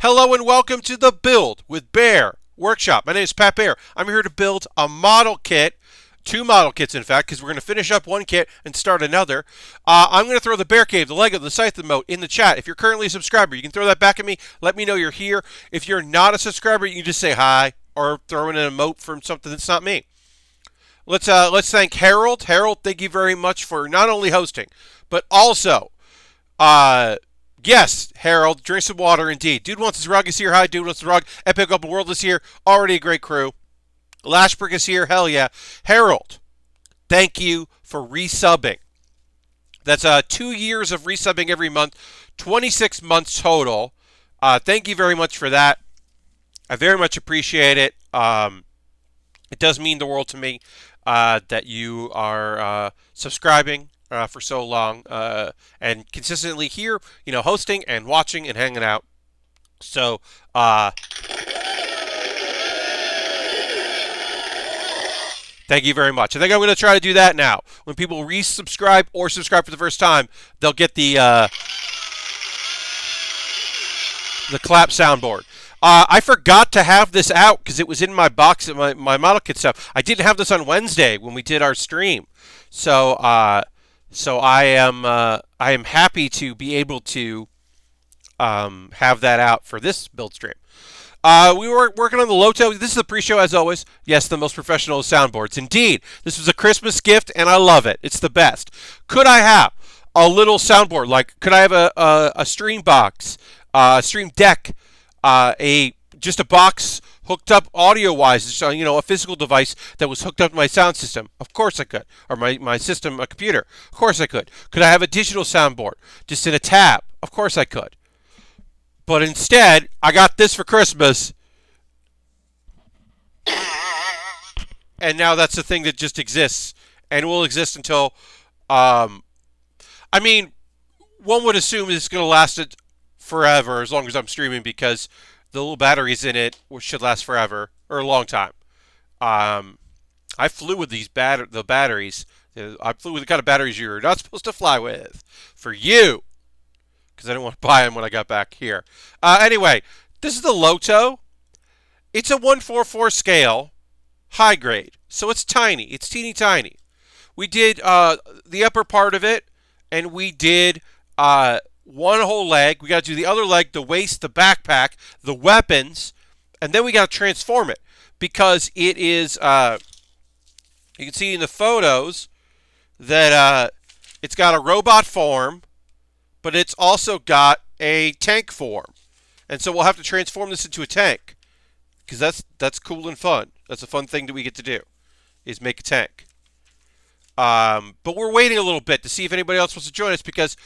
Hello and welcome to the Build with Bear workshop. My name is Pat Bear. I'm here to build a model kit, two model kits in fact, because we're going to finish up one kit and start another. I'm going to throw the Bear Cave, the Lego, the Scythe emote in the chat. If you're currently a subscriber, you can throw that back at me. Let me know you're here. If you're not a subscriber, you can just say hi or throw in an emote from something that's not me. Let's thank Harold. Harold, thank you very much for not only hosting, but also yes, Harold, drink some water indeed. Dude Wants His Rug is here. Hi, Dude Wants His Rug. Epic Open World is here. Already a great crew. Lashbrick is here. Hell yeah. Harold, thank you for resubbing. That's 2 years of resubbing every month. 26 months total. Thank you very much for that. I very much appreciate it. It does mean the world to me that you are subscribing for so long and consistently here, hosting and watching and hanging out. So, thank you very much. I think I'm going to try to do that now. When people resubscribe or subscribe for the first time, they'll get the clap soundboard. I forgot to have this out because it was in my box, my model kit stuff. I didn't have this on Wednesday when we did our stream. So I am happy to be able to have that out for this build stream. We were working on the Loto. This is the pre-show as always. Yes, the most professional soundboards. Indeed, this was a Christmas gift and I love it. It's the best. Could I have a little soundboard? Like, could I have a stream box, a stream deck, just a box hooked up audio-wise, so, a physical device that was hooked up to my sound system? Of course I could. Or my system, a computer. Of course I could. Could I have a digital soundboard just in a tab? Of course I could. But instead, I got this for Christmas. And now that's the thing that just exists. And will exist until, one would assume it's going to last it forever as long as I'm streaming because the little batteries in it should last forever or a long time. I flew with the batteries. I flew with the kind of batteries you're not supposed to fly with for you because I didn't want to buy them when I got back here. Anyway, this is the Loto. It's a 1/4/4 scale, high grade, so it's tiny. It's teeny tiny. We did the upper part of it, and we did one whole leg. We got to do the other leg, the waist, the backpack, the weapons, and then we got to transform it because it is. You can see in the photos that it's got a robot form, but it's also got a tank form, and so we'll have to transform this into a tank because that's cool and fun. That's a fun thing that we get to do, is make a tank. But we're waiting a little bit to see if anybody else wants to join us because,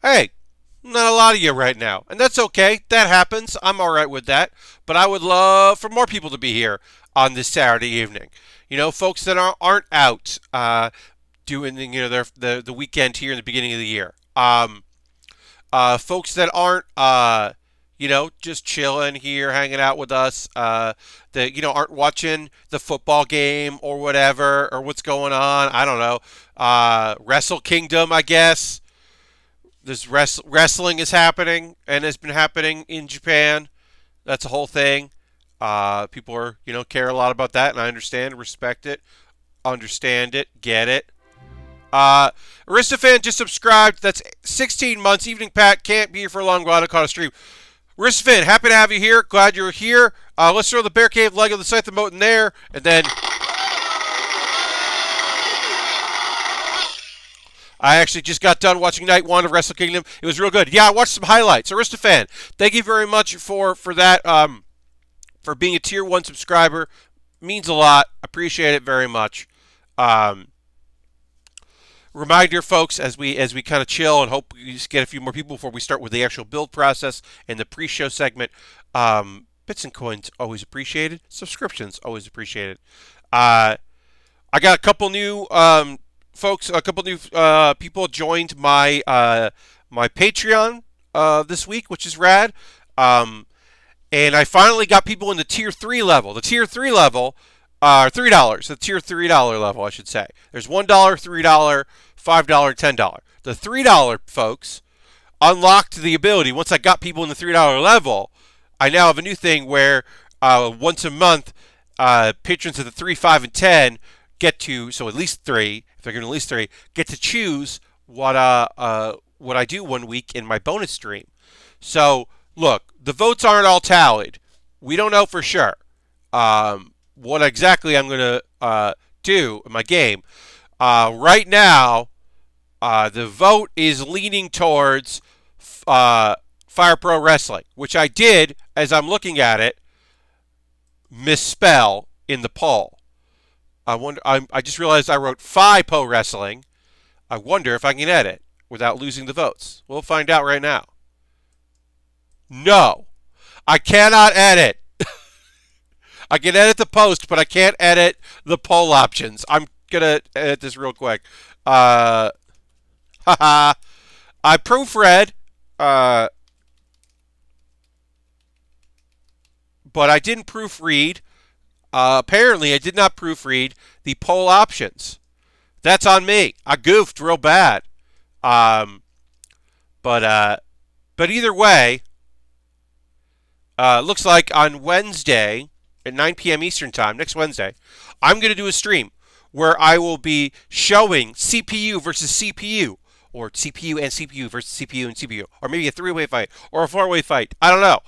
hey, not a lot of you right now. And that's okay. That happens. I'm all right with that. But I would love for more people to be here on this Saturday evening. Folks that aren't out doing the weekend here in the beginning of the year. Folks that aren't just chilling here, hanging out with us, that aren't watching the football game or whatever, or what's going on. I don't know. Wrestle Kingdom, I guess. This wrestling is happening and has been happening in Japan. That's a whole thing. People are, care a lot about that, and I understand, respect it, understand it, get it. Aristofan just subscribed. That's 16 months. Evening, Pat. Can't be here for a long while. I caught a stream. Aristofan, happy to have you here. Glad you're here. Let's throw the Bear Cave, Lego, the Scythe emote in there, and then I actually just got done watching Night 1 of Wrestle Kingdom. It was real good. Yeah, I watched some highlights. Aristofan, thank you very much for that, for being a Tier 1 subscriber. Means a lot. Appreciate it very much. Reminder, folks, as we kind of chill and hope we just get a few more people before we start with the actual build process and the pre-show segment. Bits and coins always appreciated. Subscriptions always appreciated. I got a couple new folks. A couple new people joined my my Patreon this week, which is rad. And I finally got people in the Tier 3 level. The Tier 3 level $3. The Tier $3 level, I should say. There's $1, $3, $5, $10. The $3 folks unlocked the ability. Once I got people in the $3 level, I now have a new thing where once a month, patrons of the 3, 5, and 10 get to, so at least 3, if they're going to at least 3, get to choose what I do one week in my bonus stream. So, look, the votes aren't all tallied. We don't know for sure what exactly I'm going to do in my game. Right now, the vote is leaning towards Fire Pro Wrestling, which I did, as I'm looking at it, misspell in the poll. I just realized I wrote FIPO Wrestling. I wonder if I can edit without losing the votes. We'll find out right now. No, I cannot edit. I can edit the post, but I can't edit the poll options. I'm going to edit this real quick. I proofread, but I didn't proofread. Apparently, I did not proofread the poll options. That's on me. I goofed real bad. But either way, looks like on Wednesday at 9 p.m. Eastern Time, next Wednesday, I'm going to do a stream where I will be showing CPU versus CPU, or CPU and CPU versus CPU and CPU, or maybe a 3-way fight or a 4-way fight. I don't know.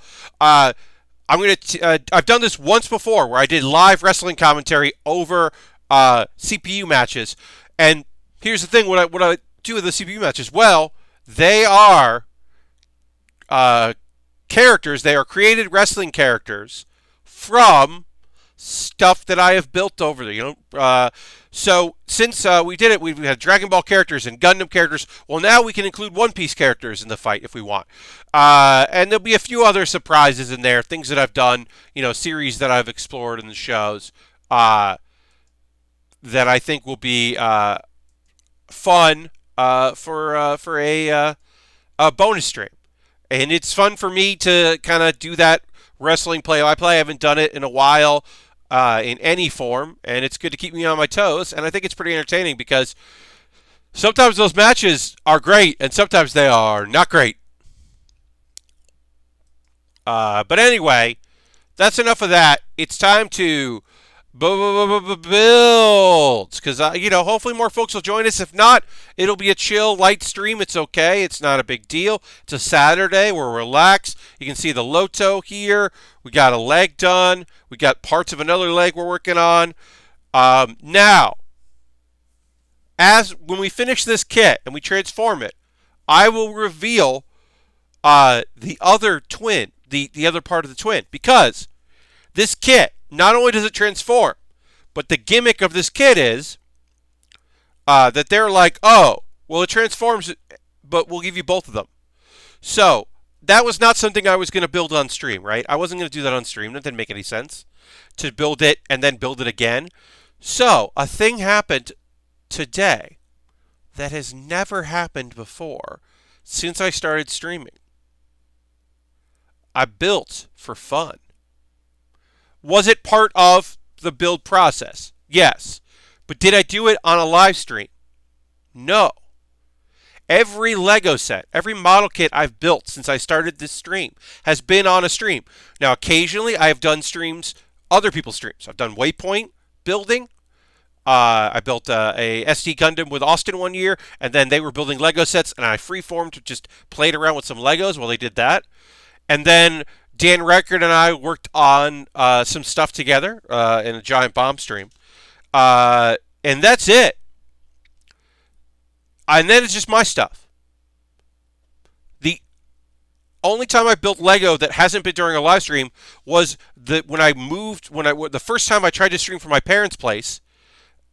I've done this once before where I did live wrestling commentary over CPU matches. And here's the thing: what I do with the CPU matches? Well, they are characters. They are created wrestling characters from stuff that I have built over there. So since we did it, we've had Dragon Ball characters and Gundam characters. Well, now we can include One Piece characters in the fight if we want. And there'll be a few other surprises in there, things that I've done, series that I've explored in the shows that I think will be fun for a bonus stream. And it's fun for me to kind of do that wrestling play-by-play. I haven't done it in a while in any form, and it's good to keep me on my toes. And I think it's pretty entertaining because sometimes those matches are great, and sometimes they are not great. But anyway, that's enough of that. It's time to build, because hopefully more folks will join us. If not, it'll be a chill, light stream. It's okay. It's not a big deal. It's a Saturday. We're relaxed. You can see the Loto here. We got a leg done. We got parts of another leg we're working on. Now, when we finish this kit and we transform it, I will reveal the other twin, the other part of the twin, because this kit, not only does it transform, but the gimmick of this kit is that they're like, oh, well, it transforms, but we'll give you both of them. So that was not something I was going to build on stream, right? I wasn't going to do that on stream. That didn't make any sense to build it and then build it again. So a thing happened today that has never happened before since I started streaming. I built for fun. Was it part of the build process? Yes. But did I do it on a live stream? No. Every Lego set, every model kit I've built since I started this stream has been on a stream. Now, occasionally I have done streams, other people's streams. I've done Waypoint building. I built a SD Gundam with Austin one year, and then they were building Lego sets, and I freeformed, just played around with some Legos while they did that. And then Dan Record and I worked on some stuff together in a Giant Bomb stream. And that's it. And then it's just my stuff. The only time I built Lego that hasn't been during a live stream was the first time I tried to stream from my parents' place,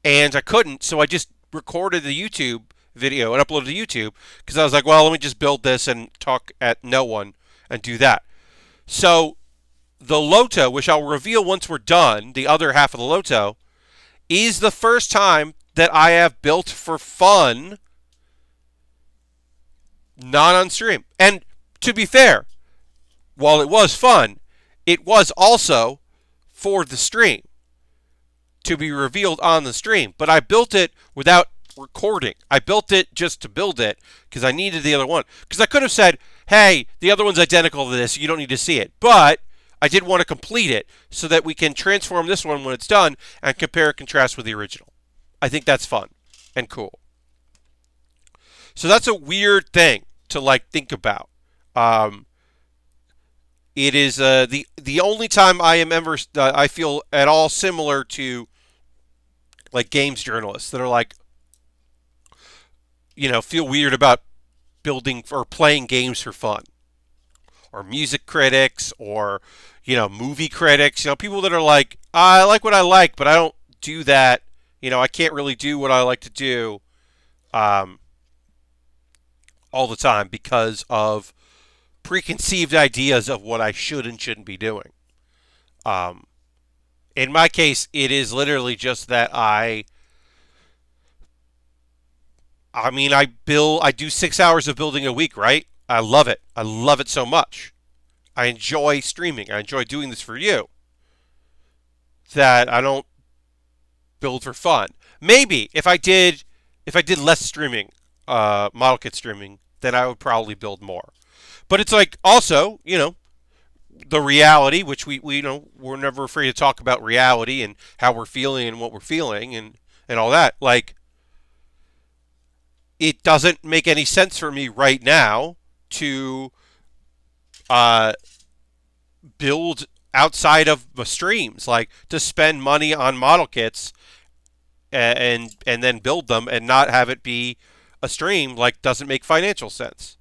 and I couldn't, so I just recorded the YouTube video and uploaded to YouTube, because I was like, well, let me just build this and talk at no one and do that. So the Loto, which I'll reveal once we're done, the other half of the Loto, is the first time that I have built for fun, not on stream. And to be fair, while it was fun, it was also for the stream, to be revealed on the stream. But I built it without recording. I built it just to build it because I needed the other one. Because I could have said, hey, the other one's identical to this, you don't need to see it. But I did want to complete it so that we can transform this one when it's done and compare and contrast with the original. I think that's fun and cool. So that's a weird thing to like think about. It is the only time I am ever I feel at all similar to like games journalists that are like, feel weird about building or playing games for fun, or music critics, or movie critics. People that are like, I like what I like, but I don't do that. I can't really do what I like to do all the time because of preconceived ideas of what I should and shouldn't be doing. In my case, it is literally just that I do 6 hours of building a week, right? I love it. I love it so much. I enjoy streaming. I enjoy doing this for you. That I don't build for fun. Maybe if I did less streaming, model kit streaming, then I would probably build more. But it's like also, the reality, which we're never afraid to talk about reality and how we're feeling and what we're feeling and all that. Like, it doesn't make any sense for me right now to build outside of the streams, like to spend money on model kits and then build them and not have it be a stream. Like, doesn't make financial sense.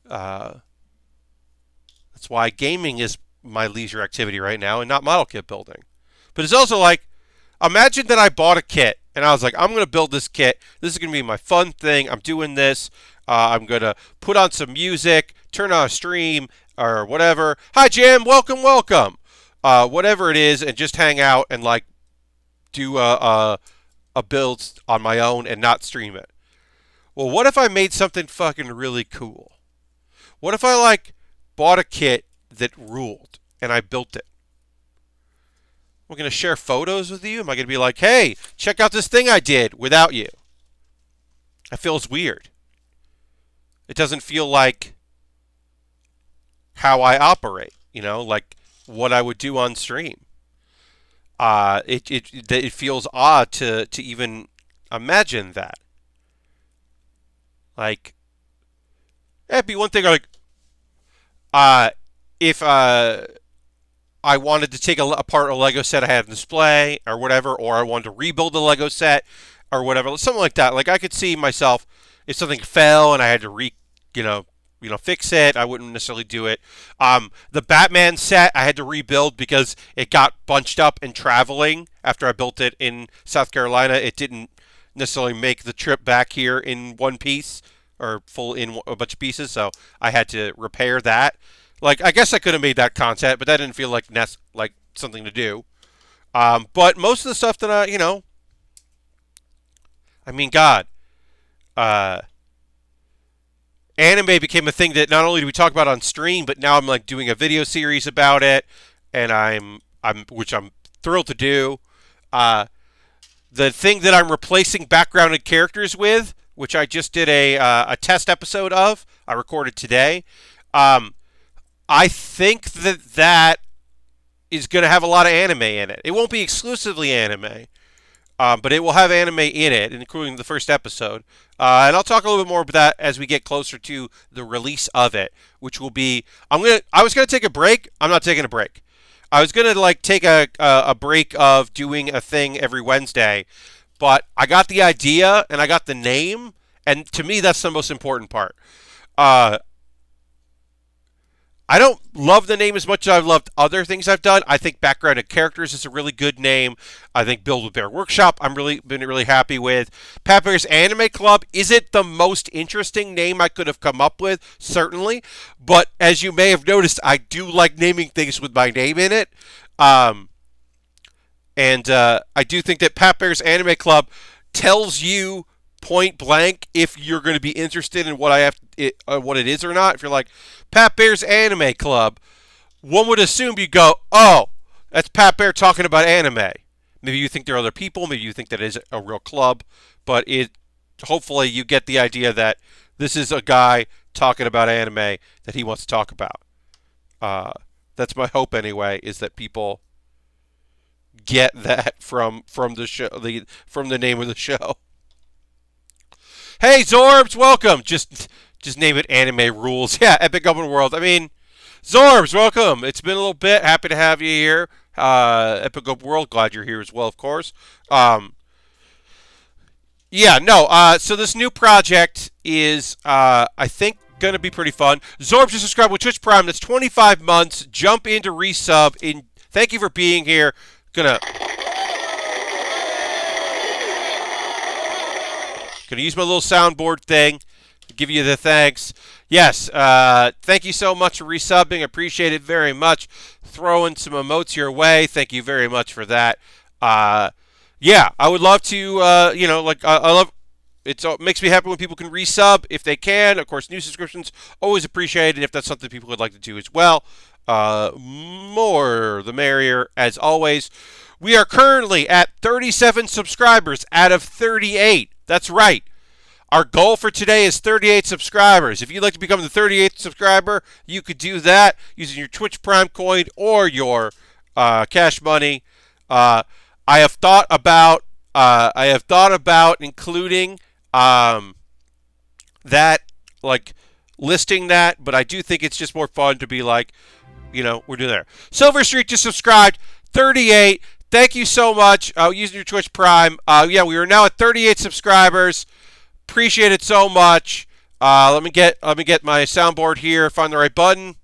That's why gaming is my leisure activity right now and not model kit building. But it's also like, imagine that I bought a kit and I was like, I'm going to build this kit. This is going to be my fun thing. I'm doing this. I'm going to put on some music, turn on a stream or whatever. Hi, Jim. Welcome, welcome. Whatever it is, and just hang out and like do a build on my own and not stream it. Well, what if I made something fucking really cool? What if I like bought a kit that ruled and I built it? We're going to share photos with you? Am I going to be like, hey, check out this thing I did without you? That feels weird. It doesn't feel like how I operate, like what I would do on stream. It feels odd to even imagine that. Like, it'd be one thing like, if I wanted to take apart a Lego set I had on display or whatever, or I wanted to rebuild a Lego set or whatever, something like that. Like, I could see myself if something fell and I had to fix it. I wouldn't necessarily do it. The Batman set I had to rebuild because it got bunched up in traveling after I built it in South Carolina. It didn't necessarily make the trip back here in one piece or full in a bunch of pieces, so I had to repair that. Like, I guess I could have made that content, but that didn't feel like something to do. But most of the stuff that God, anime became a thing that not only do we talk about on stream, but now I'm like doing a video series about it, and which I'm thrilled to do. The thing that I'm replacing backgrounded characters with, which I just did a test episode of, I recorded today. I think that is going to have a lot of anime in it. It won't be exclusively anime, but it will have anime in it, including the first episode. And I'll talk a little bit more about that as we get closer to the release of it, which will be... I was going to take a break. I'm not taking a break. I was going to take a break of doing a thing every Wednesday, but I got the idea and I got the name, and to me that's the most important part. I don't love the name as much as I've loved other things I've done. I think Backgrounded Characters is a really good name. I think Build with Bear Workshop I'm been really happy with. Pat Bear's Anime Club isn't the most interesting name I could have come up with, certainly. But as you may have noticed, I do like naming things with my name in it. And I do think that Pat Bear's Anime Club tells you point blank if you're going to be interested in what what it is or not. If you're like, Pat Bear's Anime Club, one would assume you go, oh, that's Pat Bear talking about anime. Maybe you think there are other people, maybe you think that it is a real club, but hopefully you get the idea that this is a guy talking about anime that he wants to talk about. That's my hope anyway. Is that people get that from the show, from the name of the show. Hey Zorbs, welcome. Just name it Anime Rules. Yeah, Epic Open World. I mean, Zorbs, welcome. It's been a little bit. Happy to have you here. Epic Open World. Glad you're here as well, of course. Yeah, no. So this new project is, I think, gonna be pretty fun. Zorbs, just subscribe with Twitch Prime. That's 25 months. Jump into resub. Thank you for being here. Gonna use my little soundboard thing to give you the thanks. Yes, thank you so much for resubbing. Appreciate it very much. Throwing some emotes your way. Thank you very much for that. Yeah, I would love to, I love, it makes me happy when people can resub if they can. Of course, new subscriptions, always appreciated if that's something people would like to do as well. More the merrier, as always. We are currently at 37 subscribers out of 38. That's right. Our goal for today is 38 subscribers. If you'd like to become the 38th subscriber, you could do that using your Twitch Prime coin or your Cash Money. I have thought about including that, like listing that, but I do think it's just more fun to be like, we're doing there. Silver Streak just subscribed, 38. Thank you so much. Using your Twitch Prime. Yeah, we are now at 38 subscribers. Appreciate it so much. Let me get my soundboard here. Find the right button.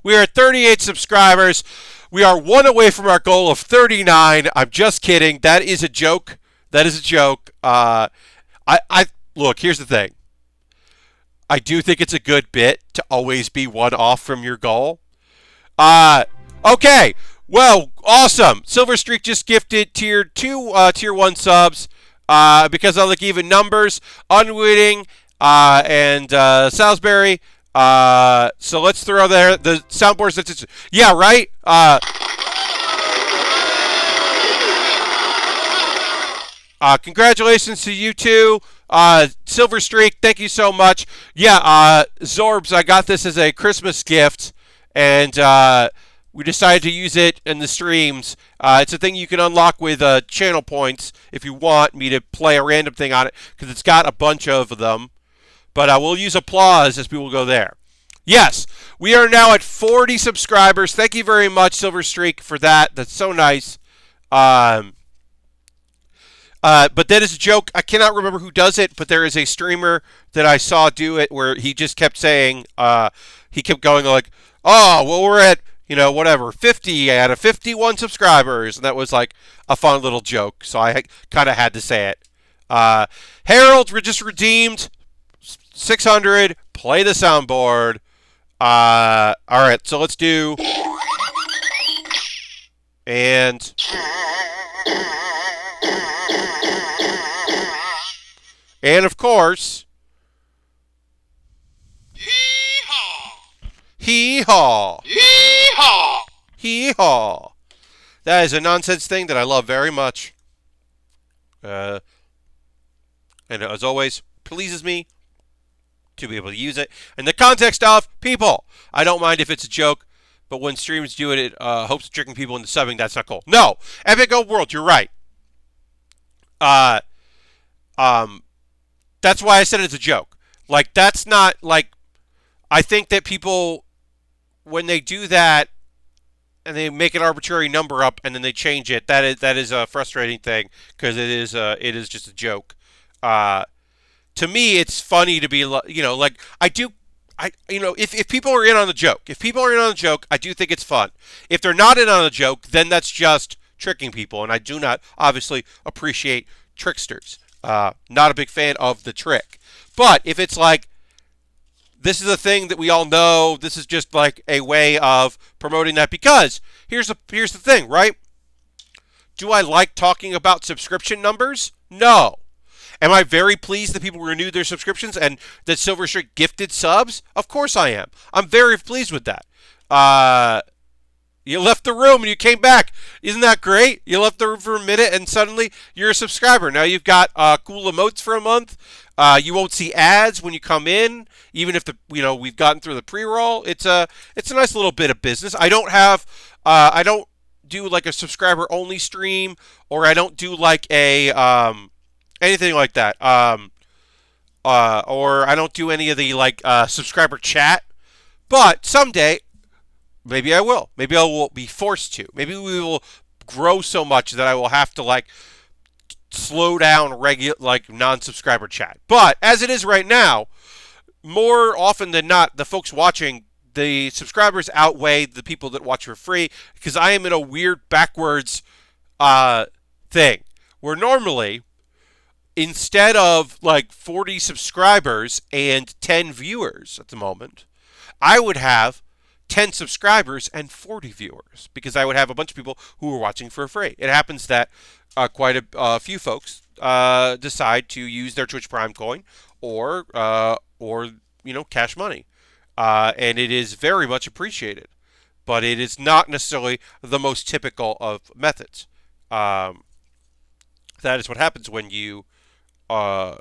We are at 38 subscribers. We are one away from our goal of 39. I'm just kidding. That is a joke. That is a joke. I look. Here's the thing. I do think it's a good bit to always be one off from your goal. Okay. Well, awesome. Silver Streak just gifted tier 2, tier 1 subs. Because I like even numbers. Unwitting and Salisbury. So let's throw there the soundboards. Yeah, right? Congratulations to you two. Silver Streak, thank you so much. Yeah, Zorbs, I got this as a Christmas gift, and we decided to use it in the streams. It's a thing you can unlock with channel points if you want me to play a random thing on it, because it's got a bunch of them. But we'll use applause as people go there. Yes, we are now at 40 subscribers. Thank you very much, Silver Streak, for that. That's so nice. But that is a joke. I cannot remember who does it, but there is a streamer that I saw do it where he just kept saying, he kept going like, oh, well, we're at, 50 out of 51 subscribers. And that was like a fun little joke. So I kind of had to say it. Harold just redeemed 600. Play the soundboard. All right, so let's do. And. And of course, hee-haw! Hee-haw! Hee-haw! Hee-haw! That is a nonsense thing that I love very much. And as always, pleases me to be able to use it. In the context of people, I don't mind if it's a joke, but when streamers do it, hopes of tricking people into subbing, that's not cool. No! Epic Open World, you're right. That's why I said it's a joke. Like, that's not, like, I think that people, when they do that, and they make an arbitrary number up, and then they change it, that is a frustrating thing, because it is just a joke. To me, it's funny to be, like, if people are in on the joke, I do think it's fun. If they're not in on the joke, then that's just tricking people, and I do not, obviously, appreciate tricksters. Not a big fan of the trick. But if it's like, this is a thing that we all know, this is just like a way of promoting that, because here's the thing, right? Do I like talking about subscription numbers? No. Am I very pleased that people renewed their subscriptions and that Silver Streak gifted subs? Of course I am. I'm very pleased with that. You left the room and you came back. Isn't that great? You left the room for a minute and suddenly you're a subscriber. Now you've got cool emotes for a month. You won't see ads when you come in, even if we've gotten through the pre-roll. It's a nice little bit of business. I don't do like a subscriber only stream, or I don't do like a anything like that. Or I don't do any of the like subscriber chat. But someday, maybe I will. Maybe I will be forced to. Maybe we will grow so much that I will have to like slow down regular like non-subscriber chat. But as it is right now, more often than not, the folks watching, the subscribers outweigh the people that watch for free, because I am in a weird backwards thing where normally, instead of like 40 subscribers and 10 viewers at the moment, I would have 10 subscribers and 40 viewers, because I would have a bunch of people who are watching for free. It happens that quite a few folks decide to use their Twitch Prime coin or Cash Money, and it is very much appreciated. But it is not necessarily the most typical of methods. That is what happens when you have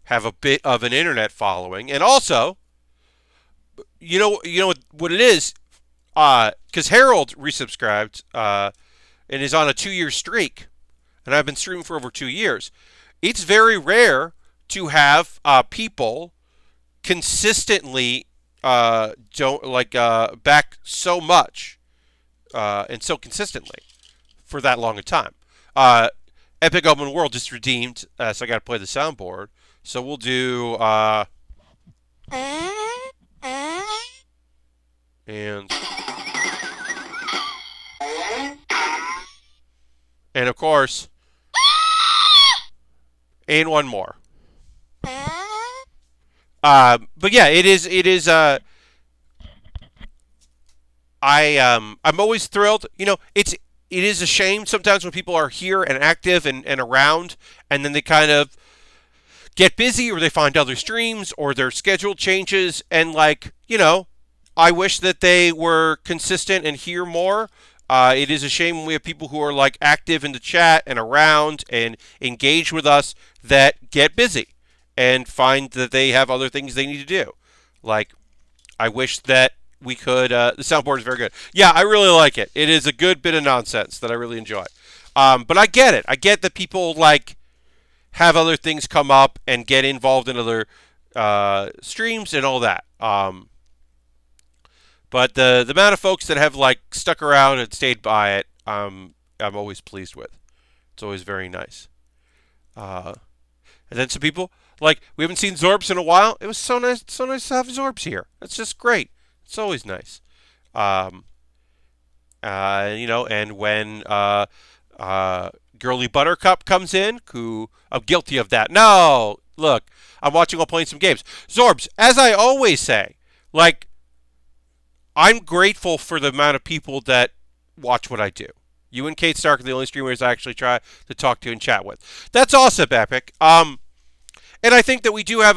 a bit of an internet following, and also, you know what it is, because Harold resubscribed and is on a 2-year streak, and I've been streaming for over 2 years. It's very rare to have people consistently don't like back so much and so consistently for that long a time. Epic Open World just redeemed, so I got to play the soundboard. So we'll do and of course, and one more. But yeah, it is. I'm always thrilled. It is a shame sometimes when people are here and active and around, and then they kind of get busy, or they find other streams, or their schedule changes, and I wish that they were consistent and here more. It is a shame when we have people who are like active in the chat and around and engage with us that get busy and find that they have other things they need to do. Like, I wish that we could. The soundboard is very good. Yeah, I really like it. It is a good bit of nonsense that I really enjoy. But I get it. I get that people like have other things come up and get involved in other streams and all that. But the amount of folks that have like stuck around and stayed by it, I'm always pleased with. It's always very nice. And then some people, like, we haven't seen Zorbs in a while. It was so nice to have Zorbs here. That's just great. It's always nice. And when Girly Buttercup comes in, who I'm guilty of that. No, look, I'm watching while playing some games. Zorbs, as I always say, like, I'm grateful for the amount of people that watch what I do. You and Kate Stark are the only streamers I actually try to talk to and chat with. That's awesome, Epic. And I think that we do have,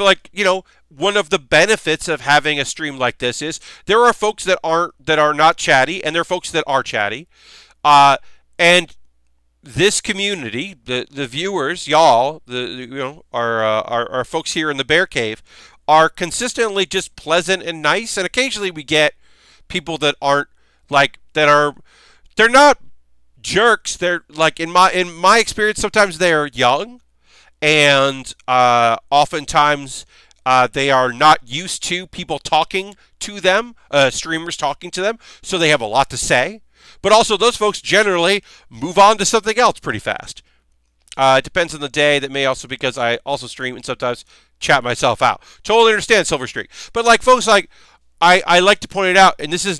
one of the benefits of having a stream like this is there are folks that are not chatty, and there are folks that are chatty. And this community, the viewers, y'all, our folks here in the Bear Cave, are consistently just pleasant and nice. And occasionally we get people that aren't they're not jerks. They're like, in my experience, sometimes they're young, and oftentimes they are not used to people talking to them, streamers talking to them, so they have a lot to say. But also, those folks generally move on to something else pretty fast. It depends on the day. That may also because I also stream and sometimes chat myself out. Totally understand, Silver Streak. But like folks, like I like to point it out, and this is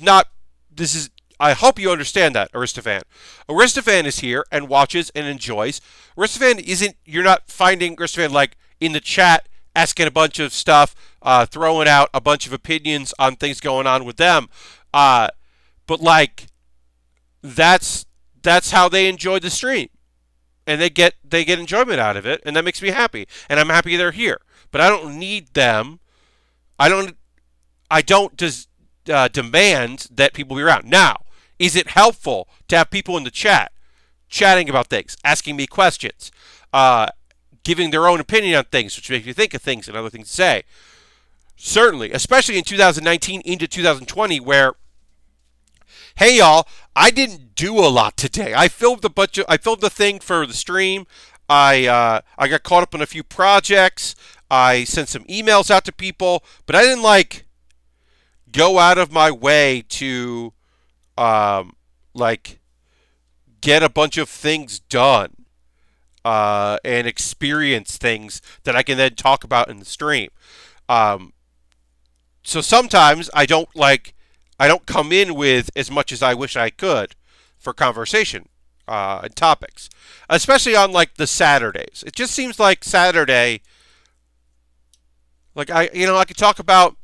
I hope you understand that, Aristophan. Aristophan is here and watches and enjoys. Aristophan you're not finding Aristophan like in the chat asking a bunch of stuff, throwing out a bunch of opinions on things going on with them. But like, that's how they enjoy the stream. And they get enjoyment out of it, and that makes me happy. And I'm happy they're here. But I don't need them. I don't demand that people be around. Now, is it helpful to have people in the chat chatting about things, asking me questions, uh, giving their own opinion on things, which makes me think of things and other things to say? Certainly, especially in 2019 into 2020, where, hey y'all, I didn't do a lot today. I filmed the thing for the stream. I got caught up in a few projects. I sent some emails out to people, but I didn't like go out of my way to like get a bunch of things done and experience things that I can then talk about in the stream. Um, so sometimes I don't come in with as much as I wish I could for conversation and topics, especially on like the Saturdays. It just seems like Saturday, like I could talk about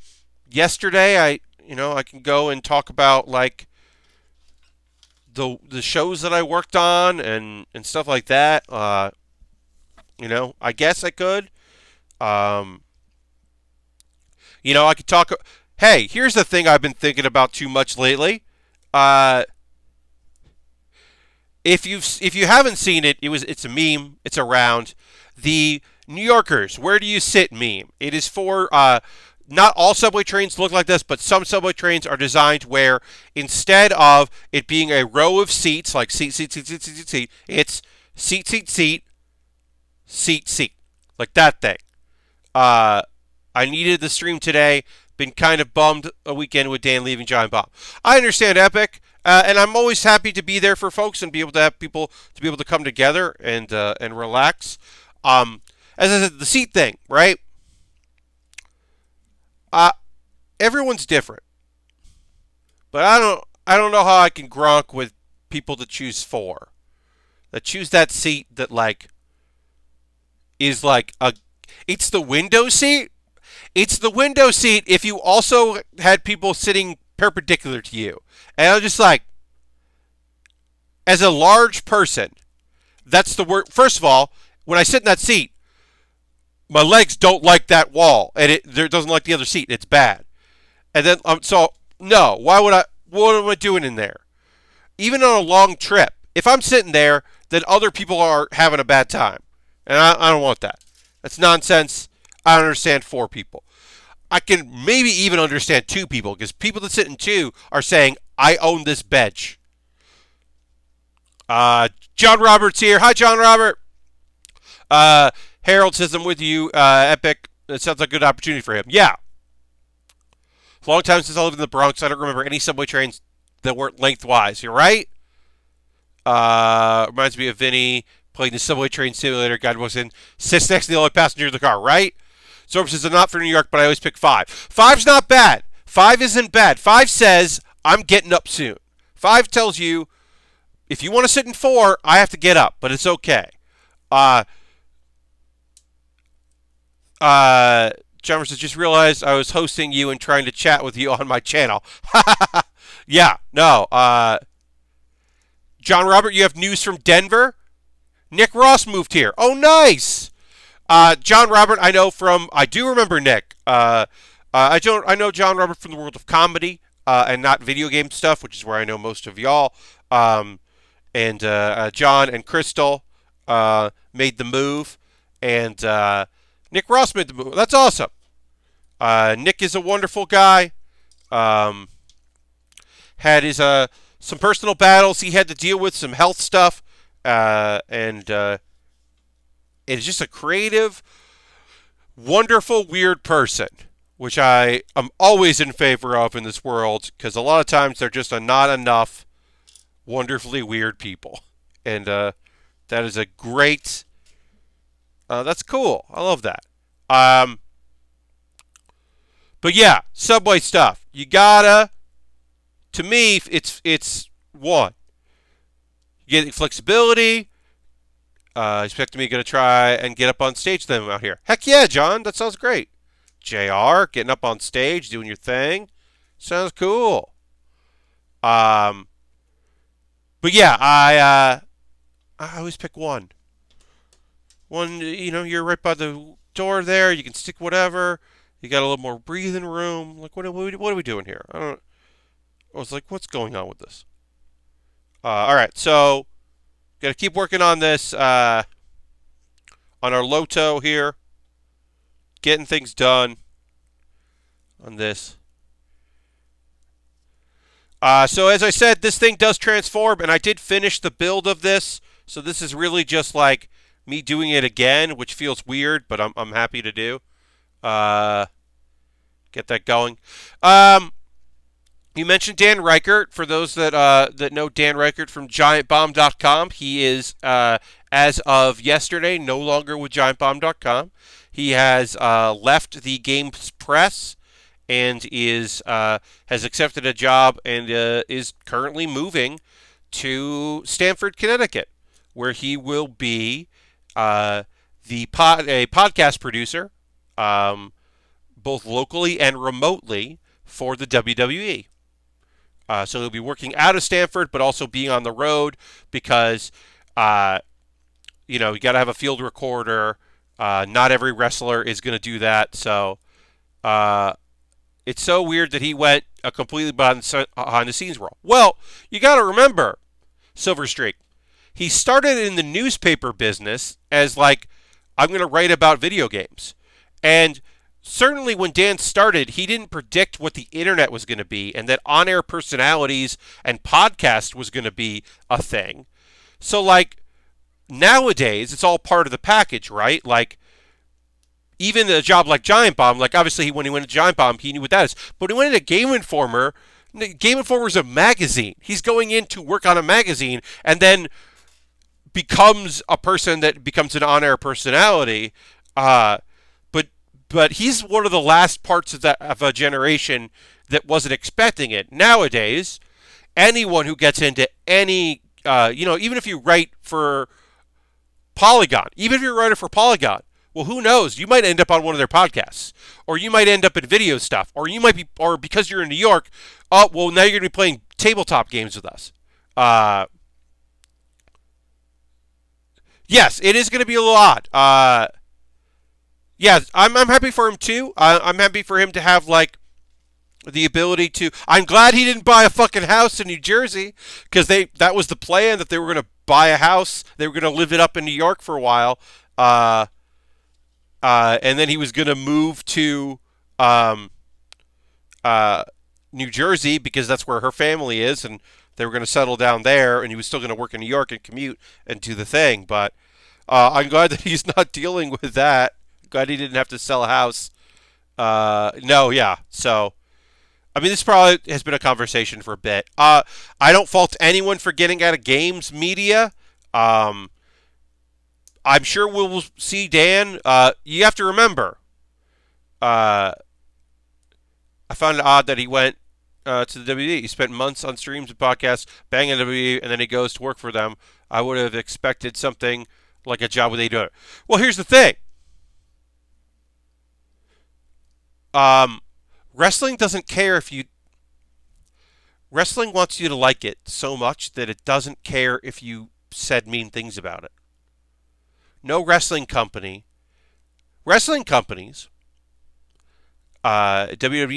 yesterday. I can go and talk about like the shows that I worked on and stuff like that. I guess I could. Um, I could talk. Hey, here's the thing I've been thinking about too much lately. Uh, if you haven't seen it, it's a meme. It's around the New Yorkers. Where do you sit meme? It is for not all subway trains look like this, but some subway trains are designed where instead of it being a row of seats, like seat, seat, seat, seat, seat, seat, seat, it's seat, seat, seat, seat, seat, like that thing. Uh, I needed the stream today. Been kind of bummed a weekend with Dan leaving Giant Bomb. I understand Epic, and I'm always happy to be there for folks and be able to have people to be able to come together and relax. As I said, the seat thing, right? Uh, Everyone's different, but I don't know how I can gronk with people that choose that choose that seat that like is like it's the window seat. It's the window seat if you also had people sitting perpendicular to you. And I'm just like, as a large person, that's the word. First of all, when I sit in that seat, my legs don't like that wall, and it doesn't like the other seat. It's bad. And then so no, why would I? What am I doing in there? Even on a long trip, if I'm sitting there, then other people are having a bad time, and I don't want that. That's nonsense. I don't understand 4 people. I can maybe even understand 2 people because people that sit in 2 are saying, I own this bench. John Roberts here. Hi, John Robert. Harold says I'm with you. Epic. It sounds like a good opportunity for him. Yeah. It's a long time since I lived in the Bronx. I don't remember any subway trains that weren't lengthwise. You're right. Reminds me of Vinny playing the subway train simulator. God walks in, sits next to the only passenger in the car, right? Sorb says, I'm not for New York, but I always pick 5. 5's not bad. 5 isn't bad. 5 says, I'm getting up soon. 5 tells you, if you want to sit in 4, I have to get up, but it's okay. John says, just realized I was hosting you and trying to chat with you on my channel. Yeah, no. John Robert, you have news from Denver? Nick Ross moved here. Oh, nice. John Robert, I do remember Nick. I know John Robert from the world of comedy and not video game stuff, which is where I know most of y'all. And John and Crystal made the move, and Nick Ross made the move. That's awesome. Nick is a wonderful guy. Had his some personal battles he had to deal with, some health stuff, and is just a creative, wonderful, weird person, which I am always in favor of in this world, because a lot of times there just are not enough wonderfully weird people. And that is a great, that's cool. I love that. But yeah, subway stuff. You gotta, to me, it's one. You get flexibility. Expect me going to try and get up on stage with them out here. Heck yeah, John. That sounds great. JR, getting up on stage, doing your thing. Sounds cool. But yeah, I always pick one. One, you're right by the door there. You can stick whatever. You got a little more breathing room. Like, what are we doing here? I don't. I was like, what's going on with this? All right, so got to keep working on this on our Loto here, getting things done on this. So as I said, this thing does transform, and I did finish the build of this. So this is really just like me doing it again, which feels weird, but I'm happy to do. Uh, get that going. You mentioned Dan Reichert. For those that know Dan Reichert from GiantBomb.com, he is as of yesterday no longer with GiantBomb.com. He has left the Games Press and is has accepted a job and is currently moving to Stamford, Connecticut, where he will be a podcast producer, both locally and remotely for the WWE. So he'll be working out of Stamford, but also being on the road because, you got to have a field recorder. Not every wrestler is going to do that. So it's so weird that he went a completely behind the scenes role. Well, you got to remember, Silver Streak, he started in the newspaper business as like, I'm going to write about video games. And certainly when Dan started, he didn't predict what the internet was going to be and that on-air personalities and podcast was going to be a thing. So like nowadays, it's all part of the package, right? Like even a job like Giant Bomb, like obviously when he went to Giant Bomb, he knew what that is. But when he went into Game Informer is a magazine. He's going in to work on a magazine and then becomes a person that becomes an on-air personality. But he's one of the last parts of a generation that wasn't expecting it. Nowadays, anyone who gets into any, even if you write for Polygon, even if you're a writer for Polygon, well, who knows? You might end up on one of their podcasts, or you might end up in video stuff, or you might be, or because you're in New York, oh, well, now you're going to be playing tabletop games with us. Yes, it is going to be a little odd. Yeah, I'm happy for him too. I'm happy for him to have like the ability to. I'm glad he didn't buy a fucking house in New Jersey because that was the plan, that they were going to buy a house. They were going to live it up in New York for a while, and then he was going to move to New Jersey because that's where her family is, and they were going to settle down there. And he was still going to work in New York and commute and do the thing. But I'm glad that he's not dealing with that. Glad he didn't have to sell a house. No, yeah. So, I mean, this probably has been a conversation for a bit. I don't fault anyone for getting out of games media. I'm sure we'll see Dan. You have to remember, I found it odd that he went to the WWE. He spent months on streams and podcasts, banging WWE, and then he goes to work for them. I would have expected something like a job with AEW. Well, here's the thing. Wrestling doesn't care if you. Wrestling wants you to like it so much that it doesn't care if you said mean things about it. No wrestling companies, WWE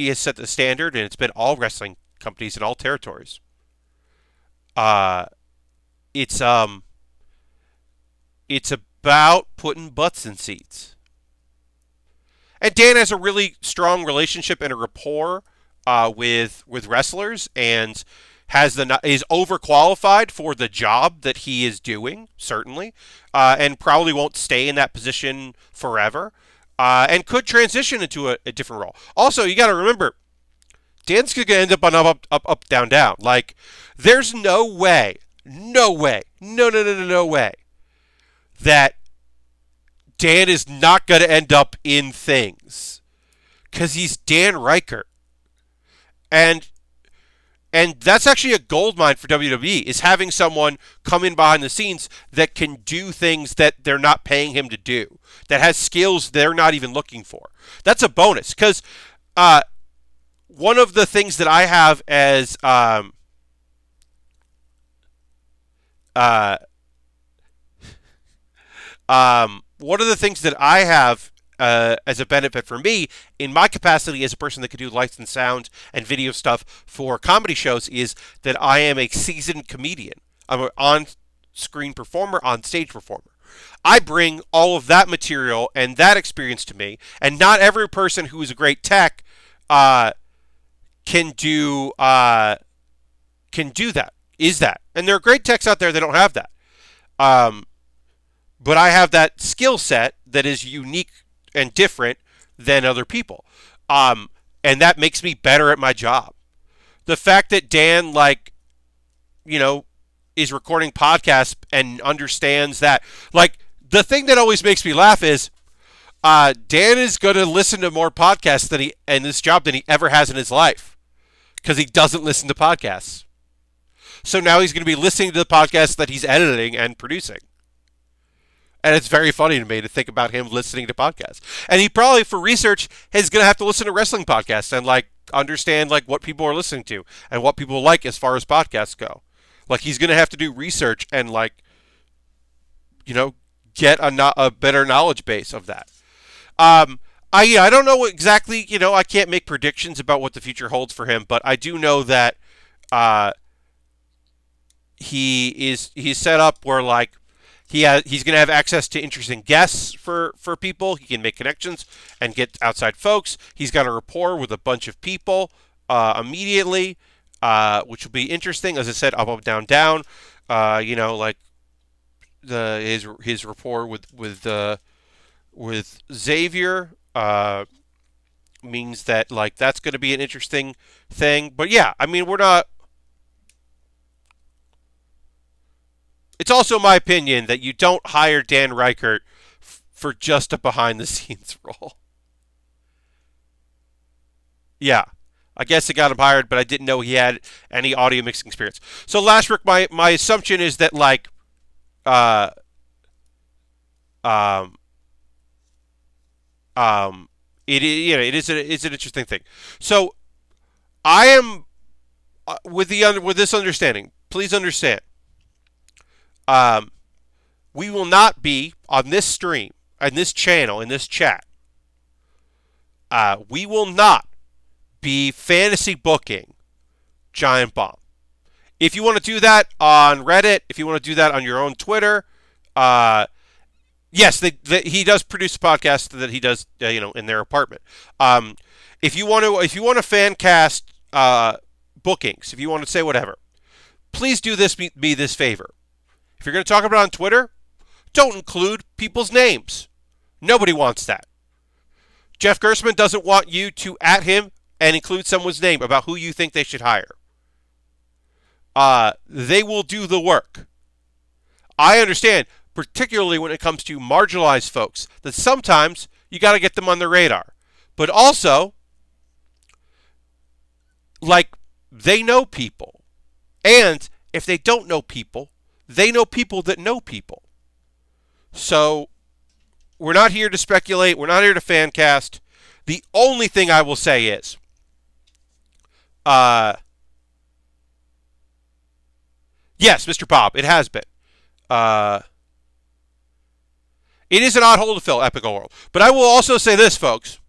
has set the standard, and it's been all wrestling companies in all territories. It's about putting butts in seats. And Dan has a really strong relationship and a rapport with wrestlers, and is overqualified for the job that he is doing, certainly, and probably won't stay in that position forever, and could transition into a different role. Also, you got to remember, Dan's going to end up on up, down, down. Like, there's no way that Dan is not going to end up in things, because he's Dan Reichert. And that's actually a goldmine for WWE, is having someone come in behind the scenes that can do things that they're not paying him to do, that has skills they're not even looking for. That's a bonus, because one of the things that I have as one of the things that I have as a benefit for me in my capacity as a person that could do lights and sound and video stuff for comedy shows is that I am a seasoned comedian. I'm an on-screen performer, on-stage performer. I bring all of that material and that experience to me, and not every person who is a great tech uh, can do that. Is that? And there are great techs out there that don't have that. Um, but I have that skill set that is unique and different than other people. Um, and that makes me better at my job. The fact that Dan, like, you know, is recording podcasts and understands that, like, the thing that always makes me laugh is Dan is going to listen to more podcasts than he and this job than he ever has in his life because he doesn't listen to podcasts. So now he's going to be listening to the podcasts that he's editing and producing. And it's very funny to me to think about him listening to podcasts. And he probably, for research, is going to have to listen to wrestling podcasts and, like, understand, like, what people are listening to and what people like as far as podcasts go. Like, he's going to have to do research and, like, you know, get a better knowledge base of that. I don't know exactly, you know, I can't make predictions about what the future holds for him, but I do know that he's set up where, like, he's going to have access to interesting guests for people. He can make connections and get outside folks. He's got a rapport with a bunch of people immediately, which will be interesting. As I said, up, up, down, down. You know, like his rapport with Xavier means that, like, that's going to be an interesting thing. But yeah, I mean, we're not. It's also my opinion that you don't hire Dan Reichert for just a behind-the-scenes role. Yeah, I guess I got him hired, but I didn't know he had any audio mixing experience. So, Lashbrook, my assumption is that, like, uh, um, it is, you know, it's an interesting thing. So, I am with this understanding. Please understand. Um, we will not be on this stream, on this channel, in this chat. We will not be fantasy booking Giant Bomb. If you want to do that on Reddit, if you want to do that on your own Twitter, yes, he does produce a podcast that he does, you know, in their apartment. If you want to fan cast bookings, if you want to say whatever, please do me this favor. If you're going to talk about it on Twitter, don't include people's names. Nobody wants that. Jeff Gerstmann doesn't want you to at him and include someone's name about who you think they should hire. They will do the work. I understand, particularly when it comes to marginalized folks, that sometimes you got to get them on the radar. But also, like, they know people. And if they don't know people, they know people that know people. So, we're not here to speculate. We're not here to fan cast. The only thing I will say is, yes, Mr. Bob, it has been. It is an odd hole to fill, Epic World. But I will also say this, folks.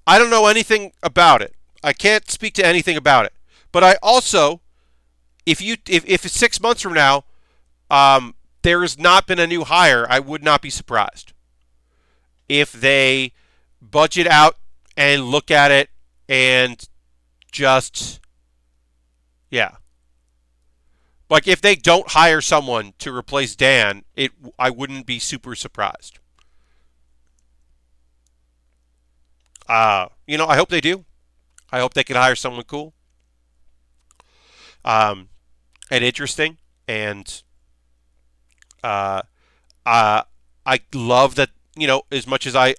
I don't know anything about it. I can't speak to anything about it. But I also, if it's 6 months from now, there has not been a new hire, I would not be surprised if they budget out and look at it and just, yeah. Like, if they don't hire someone to replace Dan, I wouldn't be super surprised. You know, I hope they do. I hope they can hire someone cool, and interesting, and I love that, you know, as much as I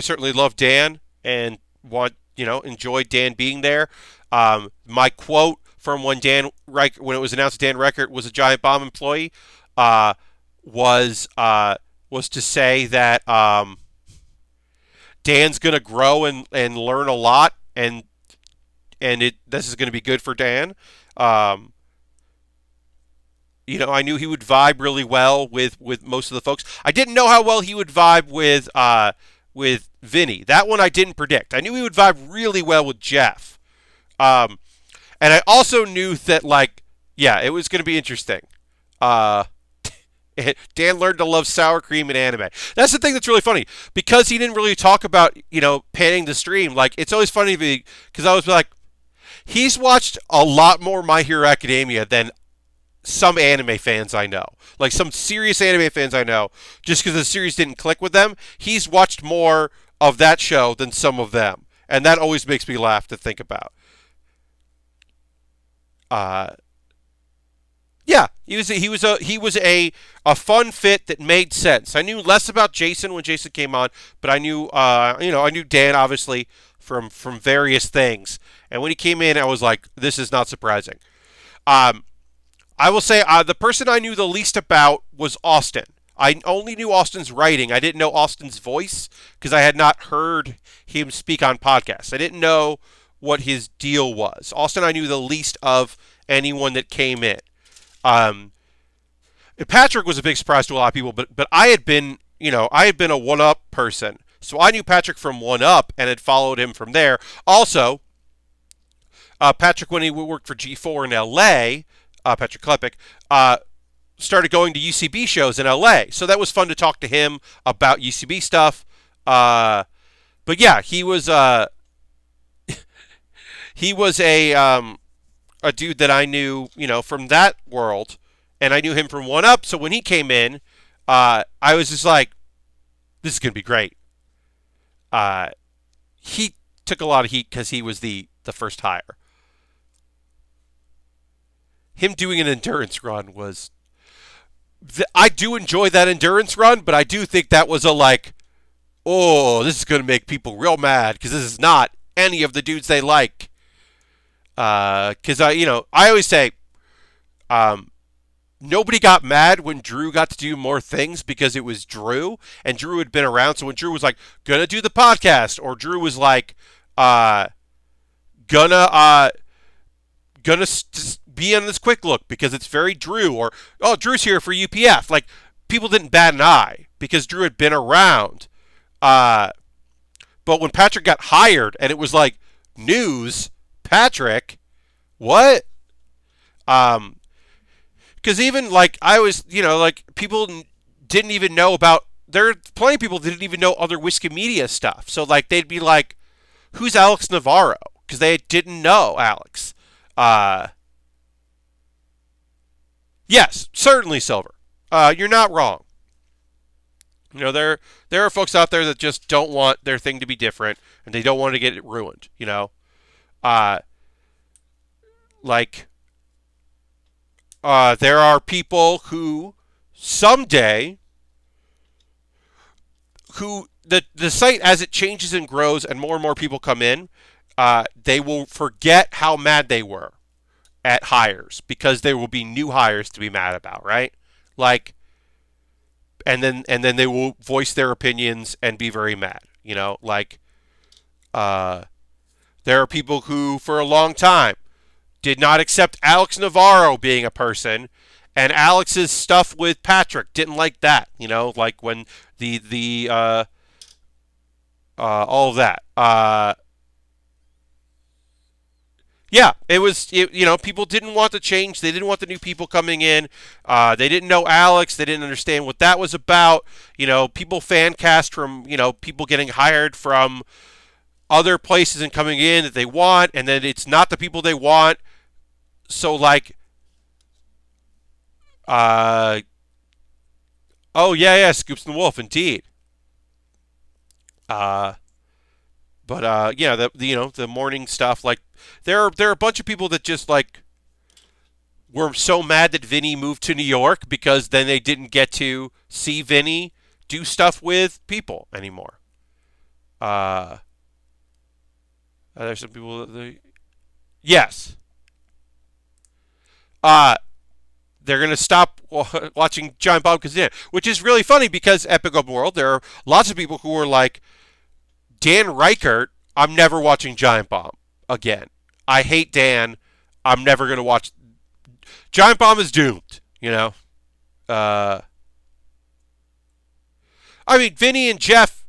certainly love Dan and want, you know, enjoy Dan being there. My quote from when it was announced Dan Reichert was a Giant Bomb employee, was to say that Dan's going to grow and learn a lot, and this is going to be good for Dan. You know, I knew he would vibe really well with most of the folks. I didn't know how well he would vibe with with Vinny. That one I didn't predict. I knew he would vibe really well with Jeff. Um, and I also knew that, like, yeah, it was going to be interesting. Uh, Dan learned to love sour cream in anime. That's the thing that's really funny because he didn't really talk about, panning the stream. Like, it's always funny because I was like, he's watched a lot more My Hero Academia than some anime fans I know. Like, some serious anime fans I know, just because the series didn't click with them. He's watched more of that show than some of them. And that always makes me laugh to think about. Uh, Yeah, he was a fun fit that made sense. I knew less about Jason when Jason came on, but I knew I knew Dan obviously from various things. And when he came in, I was like, this is not surprising. Um, I will say the person I knew the least about was Austin. I only knew Austin's writing. I didn't know Austin's voice because I had not heard him speak on podcasts. I didn't know what his deal was. Austin, I knew the least of anyone that came in. Um, Patrick was a big surprise to a lot of people, but I had been a One Up person, so I knew Patrick from One Up and had followed him from there. Also, Patrick, when he worked for G4 in LA, Patrick Klepek, started going to UCB shows in LA, so that was fun to talk to him about UCB stuff. But yeah, he was a dude that I knew, from that world, and I knew him from One Up. So when he came in, I was just like, "This is gonna be great." He took a lot of heat because he was the first hire. Him doing an endurance run was. I do enjoy that endurance run, but I do think that was a like, oh, this is gonna make people real mad because this is not any of the dudes they like. Because I always say, nobody got mad when Drew got to do more things because it was Drew, and Drew had been around. So when Drew was like, gonna do the podcast, or Drew was like, gonna be on this quick look because it's very Drew, or oh, Drew's here for UPF. Like, people didn't bat an eye because Drew had been around. But when Patrick got hired and it was like news, Patrick, what? Because even like I was, like people didn't even know about. There are plenty of people that didn't even know other Whiskey Media stuff. So like they'd be like, "Who's Alex Navarro?" Because they didn't know Alex. Yes, certainly Silver. You're not wrong. There are folks out there that just don't want their thing to be different and they don't want to get it ruined. Uh, like there are people who someday who the site as it changes and grows and more people come in, they will forget how mad they were at hires because there will be new hires to be mad about, right? Like, and then they will voice their opinions and be very mad. Like there are people who for a long time did not accept Alex Navarro being a person, and Alex's stuff with Patrick didn't like that. Like when the all of that. Yeah, it was. People didn't want the change. They didn't want the new people coming in. They didn't know Alex. They didn't understand what that was about. People fan cast from people getting hired from other places and coming in that they want, and then it's not the people they want. So like, oh yeah, Scoops and the Wolf, indeed. Uh, but yeah, the morning stuff, like there are a bunch of people that just like were so mad that Vinny moved to New York because then they didn't get to see Vinny do stuff with people anymore. Uh, there's some people that yes. Uh, they're going to stop watching Giant Bomb Kazan, which is really funny because Epic Open World, there are lots of people who are like, Dan Reichert, I'm never watching Giant Bomb again. I hate Dan. I'm never going to watch. Giant Bomb is doomed, Uh, I mean, Vinny and Jeff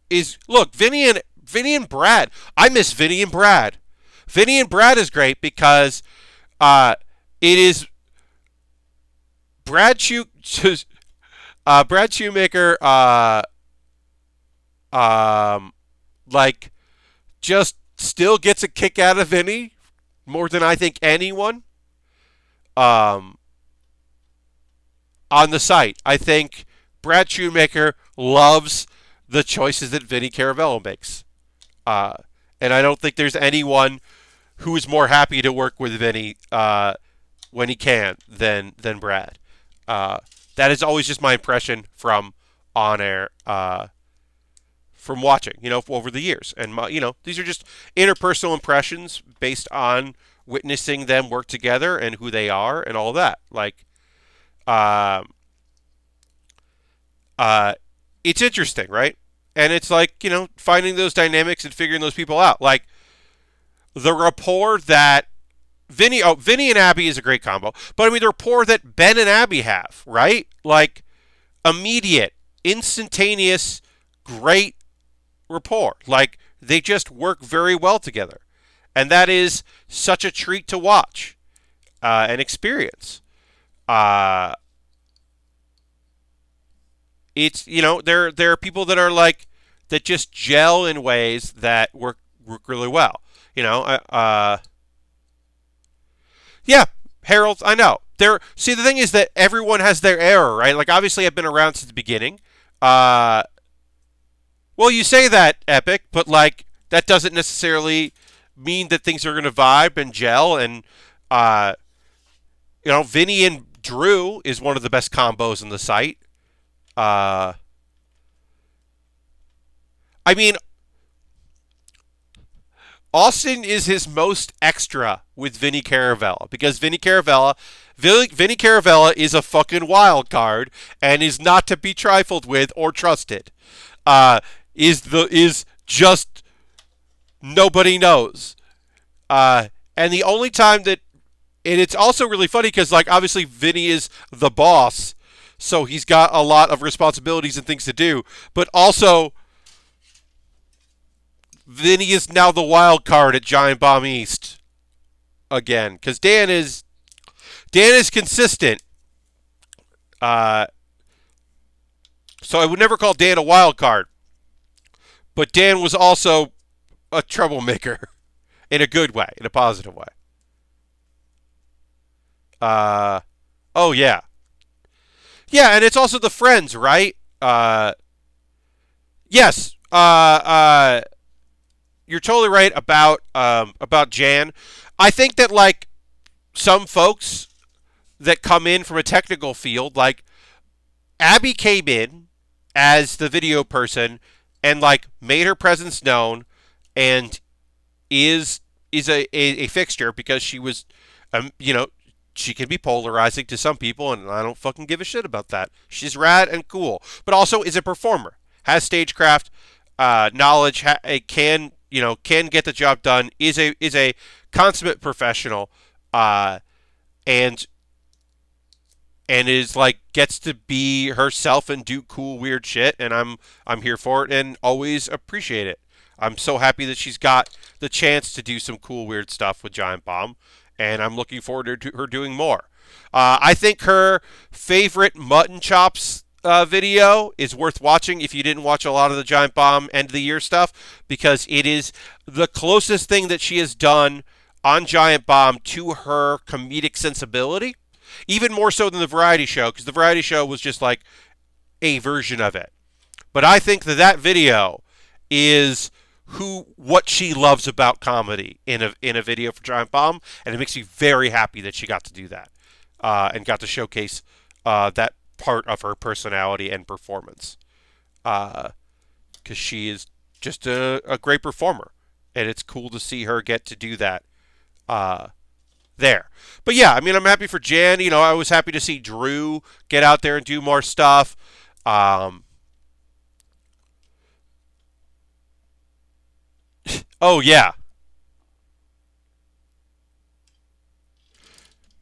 is look, Vinny and Brad. I miss Vinny and Brad. Vinny and Brad is great because uh, it is Brad Shoe Brad Shoemaker um like just still gets a kick out of Vinny more than I think anyone um on the site. I think Brad Shoemaker loves the choices that Vinny Caravello makes. Uh, and I don't think there's anyone who is more happy to work with Vinny when he can than Brad. Uh, that is always just my impression from on air, from watching, over the years. And these are just interpersonal impressions based on witnessing them work together and who they are and all that. Like, um, uh, it's interesting, right? And it's like, finding those dynamics and figuring those people out. Like the rapport that Vinny and Abby is a great combo. But I mean, the rapport that Ben and Abby have, right? Like immediate, instantaneous, great rapport. Like they just work very well together. And that is such a treat to watch and experience. Uh, it's there are people that are like that just gel in ways that work really well. You know, yeah, Harold, I know. See, the thing is that everyone has their era, right? Like, obviously, I've been around since the beginning. Uh, well, you say that, Epic, but like that doesn't necessarily mean that things are going to vibe and gel. And uh, Vinny and Drew is one of the best combos in the site. Uh, I mean, Austin is his most extra with Vinny Caravella because Vinny Caravella is a fucking wild card and is not to be trifled with or trusted. Is just nobody knows. And the only time that, and it's also really funny because like obviously Vinny is the boss, so he's got a lot of responsibilities and things to do, but also Vinny is now the wild card at Giant Bomb East again because Dan is consistent. Uh, so I would never call Dan a wild card, but Dan was also a troublemaker in a good way, in a positive way. Uh, oh yeah, yeah, and it's also the friends, right? Yes. You're totally right about Jan. I think that like some folks that come in from a technical field, like Abby came in as the video person and like made her presence known and is a fixture because she was she can be polarizing to some people and I don't fucking give a shit about that. She's rad and cool, but also is a performer, has stagecraft, knowledge, can get the job done, is a consummate professional, and is like gets to be herself and do cool weird shit, and I'm here for it and always appreciate it. I'm so happy that she's got the chance to do some cool weird stuff with Giant Bomb, and I'm looking forward to her doing more. I think her favorite mutton chops video is worth watching if you didn't watch a lot of the Giant Bomb end of the year stuff because it is the closest thing that she has done on Giant Bomb to her comedic sensibility, even more so than the variety show because the variety show was just like a version of it. But I think that video is what she loves about comedy in a video for Giant Bomb, and it makes me very happy that she got to do that and got to showcase that part of her personality and performance because she is just a great performer, and it's cool to see her get to do that there. But yeah, I mean, I'm happy for Jan. I was happy to see Drew get out there and do more stuff. Oh yeah,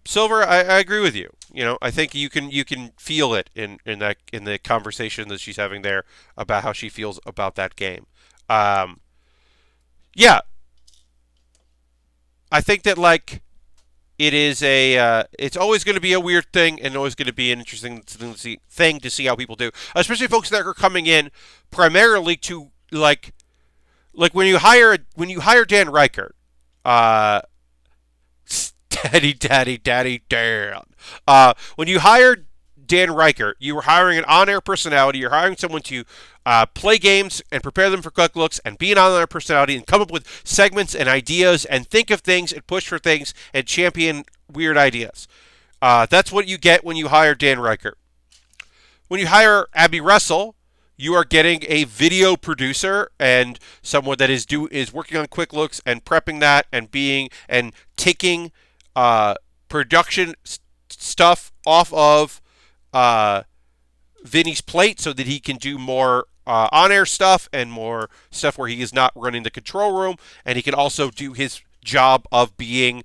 Silver. I agree with you. I think you can feel it in the conversation that she's having there about how she feels about that game. Um, yeah, I think that like it's always going to be a weird thing and always going to be an interesting thing to see how people do, especially folks that are coming in primarily to like when you hire Dan Reichert, uh, daddy Dan. When you hire Dan Reichert, you were hiring an on-air personality. You're hiring someone to play games and prepare them for quick looks and be an on-air personality and come up with segments and ideas and think of things and push for things and champion weird ideas. That's what you get when you hire Dan Reichert. When you hire Abby Russell, you are getting a video producer and someone that is working on quick looks and prepping that and taking production stuff off of Vinny's plate so that he can do more on-air stuff and more stuff where he is not running the control room, and he can also do his job of being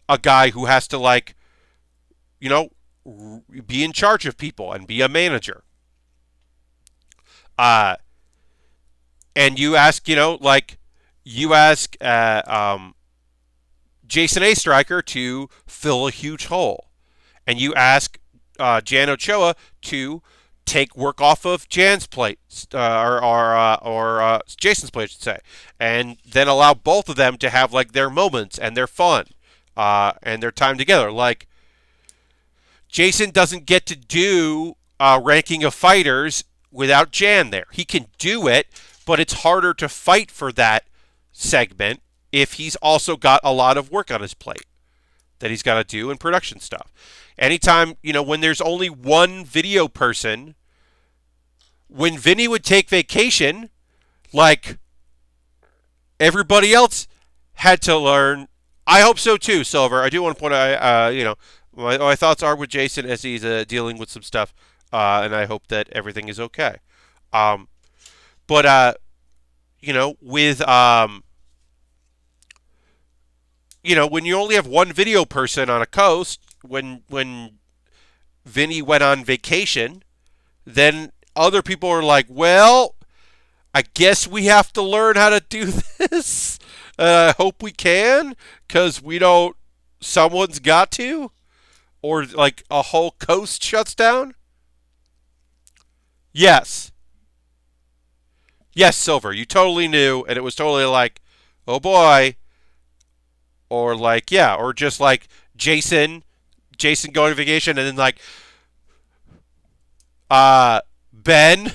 a guy who has to you know, be in charge of people and be a manager. Uh, and you ask Jason A. Stryker to fill a huge hole, and you ask Jan Ochoa to take work off of Jan's plate, or Jason's plate, I should say, and then allow both of them to have like their moments and their fun, and their time together. Like Jason doesn't get to do ranking of fighters without Jan there. He can do it, but it's harder to fight for that segment if he's also got a lot of work on his plate that he's got to do in production stuff. Anytime, when there's only one video person, when Vinny would take vacation, like everybody else had to learn. I hope so too, Silver. I do want to point out, my thoughts are with Jason as he's dealing with some stuff, and I hope that everything is okay. But with when you only have one video person on a coast, when Vinny went on vacation, then other people are like, well, I guess we have to learn how to do this. I hope we can, because someone's got to, or like a whole coast shuts down. Yes. Yes, Silver, you totally knew, and it was totally like, oh boy. Or like, yeah, or just like Jason going on vacation, and then like Ben,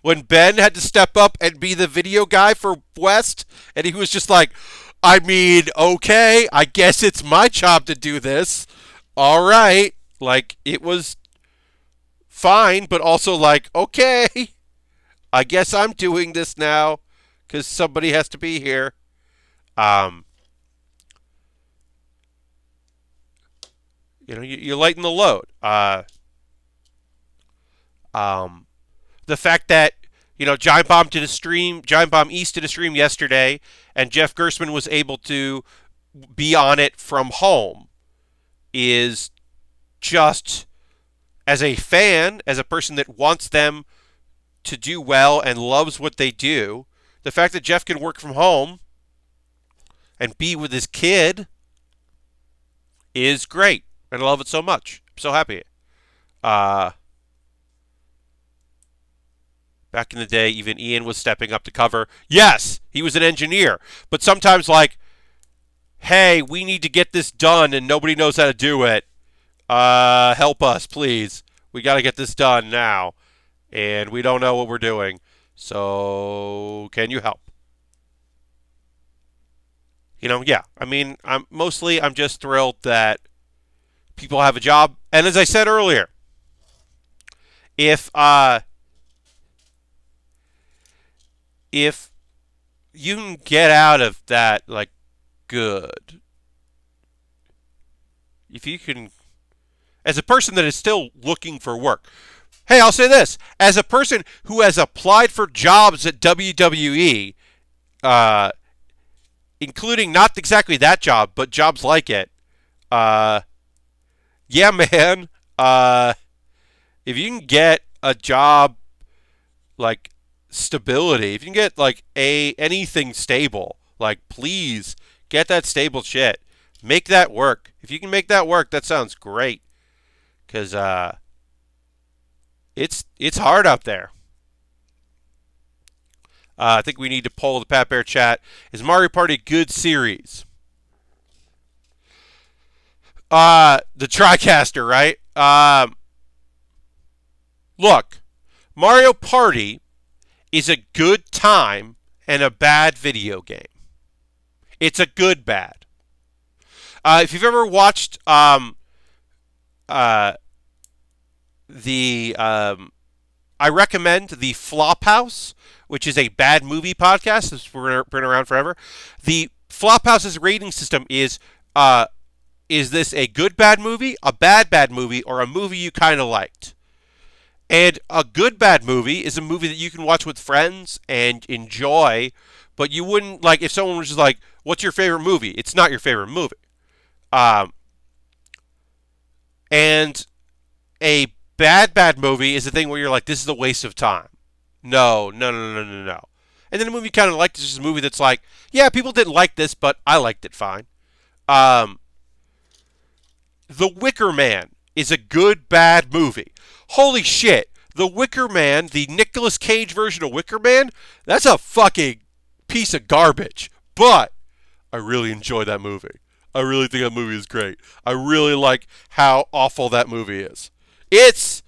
when Ben had to step up and be the video guy for West, and he was just like, I mean, okay, I guess it's my job to do this. All right. Like, it was fine, but also like, okay, I guess I'm doing this now because somebody has to be here. You lighten the load. The fact that Giant Bomb East did a stream yesterday, and Jeff Gerstmann was able to be on it from home is just, as a fan, as a person that wants them to do well and loves what they do, the fact that Jeff can work from home and be with his kid is great. And I love it so much. I'm so happy. Back in the day, even Ian was stepping up to cover. Yes, he was an engineer. But sometimes, like, hey, we need to get this done and nobody knows how to do it. Help us, please. We got to get this done now. And we don't know what we're doing. So, can you help? Yeah. I mean, I'm just thrilled that people have a job. And as I said earlier, if you can get out of that, like, good. If you can, as a person that is still looking for work. Hey, I'll say this. As a person who has applied for jobs at WWE, including not exactly that job, but jobs like it, yeah, man. If you can get a job like stability, if you can get like a anything stable, like please get that stable shit. Make that work. If you can make that work, that sounds great. Cause it's hard out there. I think we need to poll the Pat Bear chat. Is Mario Party a good series? The TriCaster, right? Look, Mario Party is a good time and a bad video game. It's a good bad. If you've ever watched uh, the I recommend the Flophouse, which is a bad movie podcast that's been around forever. The Flophouse's rating system is this a good bad movie, a bad movie, or a movie you kind of liked? And a good bad movie is a movie that you can watch with friends and enjoy, but you wouldn't like if someone was just like, "What's your favorite movie?" It's not your favorite movie. Um, and a bad movie is a thing where you're like, "This is a waste of time." No, no, no, no, no, no. And then a movie you kind of liked is just a movie that's like, "Yeah, people didn't like this, but I liked it fine." Um, The Wicker Man is a good bad movie. Holy shit. The Wicker Man, the Nicolas Cage version of Wicker Man, that's a fucking piece of garbage. But I really enjoy that movie. I really think that movie is great. I really like how awful that movie is. It's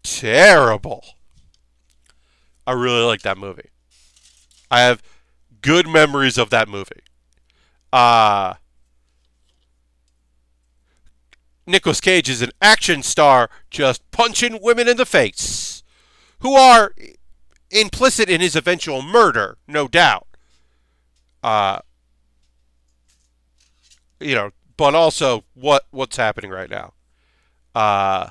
terrible. I really like that movie. I have good memories of that movie. Uh Nicolas Cage is an action star just punching women in the face who are implicit in his eventual murder, no doubt. Uh, but also what's happening right now. Uh,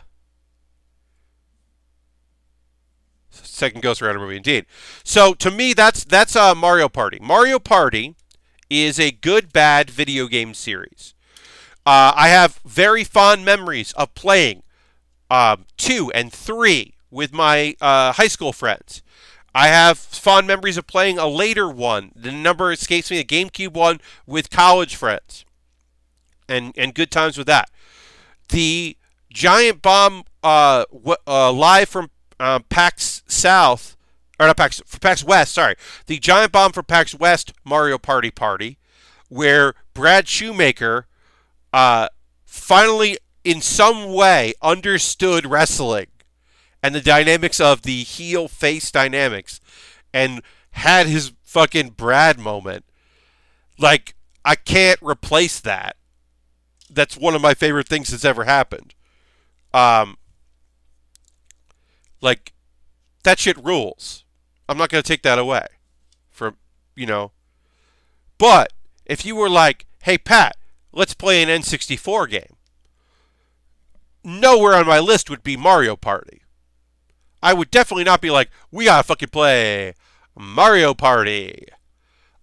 Second Ghost Rider movie, indeed. So to me, that's Mario Party. Mario Party is a good bad video game series. I have very fond memories of playing 2 and 3 with my high school friends. I have fond memories of playing a later one. The number escapes me, a GameCube one with college friends, and good times with that. The Giant Bomb live from PAX South, or not PAX West. Sorry, the Giant Bomb from PAX West Mario Party, where Brad Shoemaker finally, in some way, understood wrestling and the dynamics of the heel face dynamics and had his fucking Brad moment. Like, I can't replace that. That's one of my favorite things that's ever happened. Um, like, that shit rules. I'm not going to take that away from, you know. But if you were like, hey, Pat, let's play an N64 game, nowhere on my list would be Mario Party. I would definitely not be like, we gotta fucking play Mario Party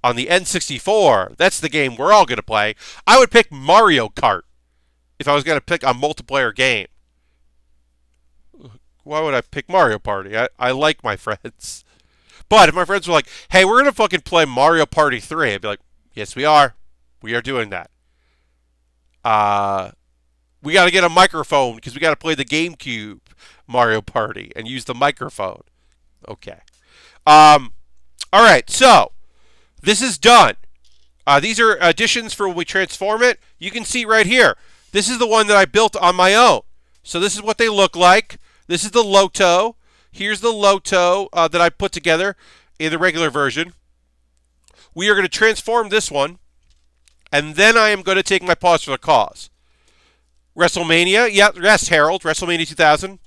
on the N64. That's the game we're all gonna play. I would pick Mario Kart if I was gonna pick a multiplayer game. Why would I pick Mario Party? I like my friends. But if my friends were like, hey, we're gonna fucking play Mario Party 3, I'd be like, yes, we are. We are doing that. Uh, we gotta get a microphone because we gotta play the GameCube Mario Party and use the microphone. Okay. Um, all right, so this is done. These are additions for when we transform it. You can see right here. This is the one that I built on my own. So this is what they look like. This is the Loto. Here's the Loto that I put together in the regular version. We are going to transform this one, and then I am going to take my pause for the cause. WrestleMania, yes, Harold, WrestleMania 2000,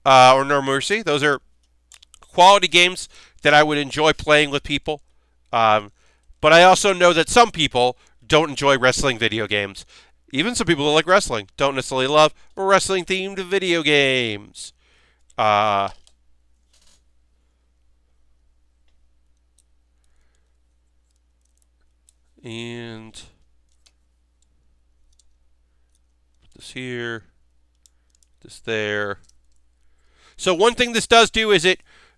or No Mercy. Those are quality games that I would enjoy playing with people. But I also know that some people don't enjoy wrestling video games. Even some people that like wrestling don't necessarily love wrestling themed video games. Uh, and this here, this there. So one thing this does do is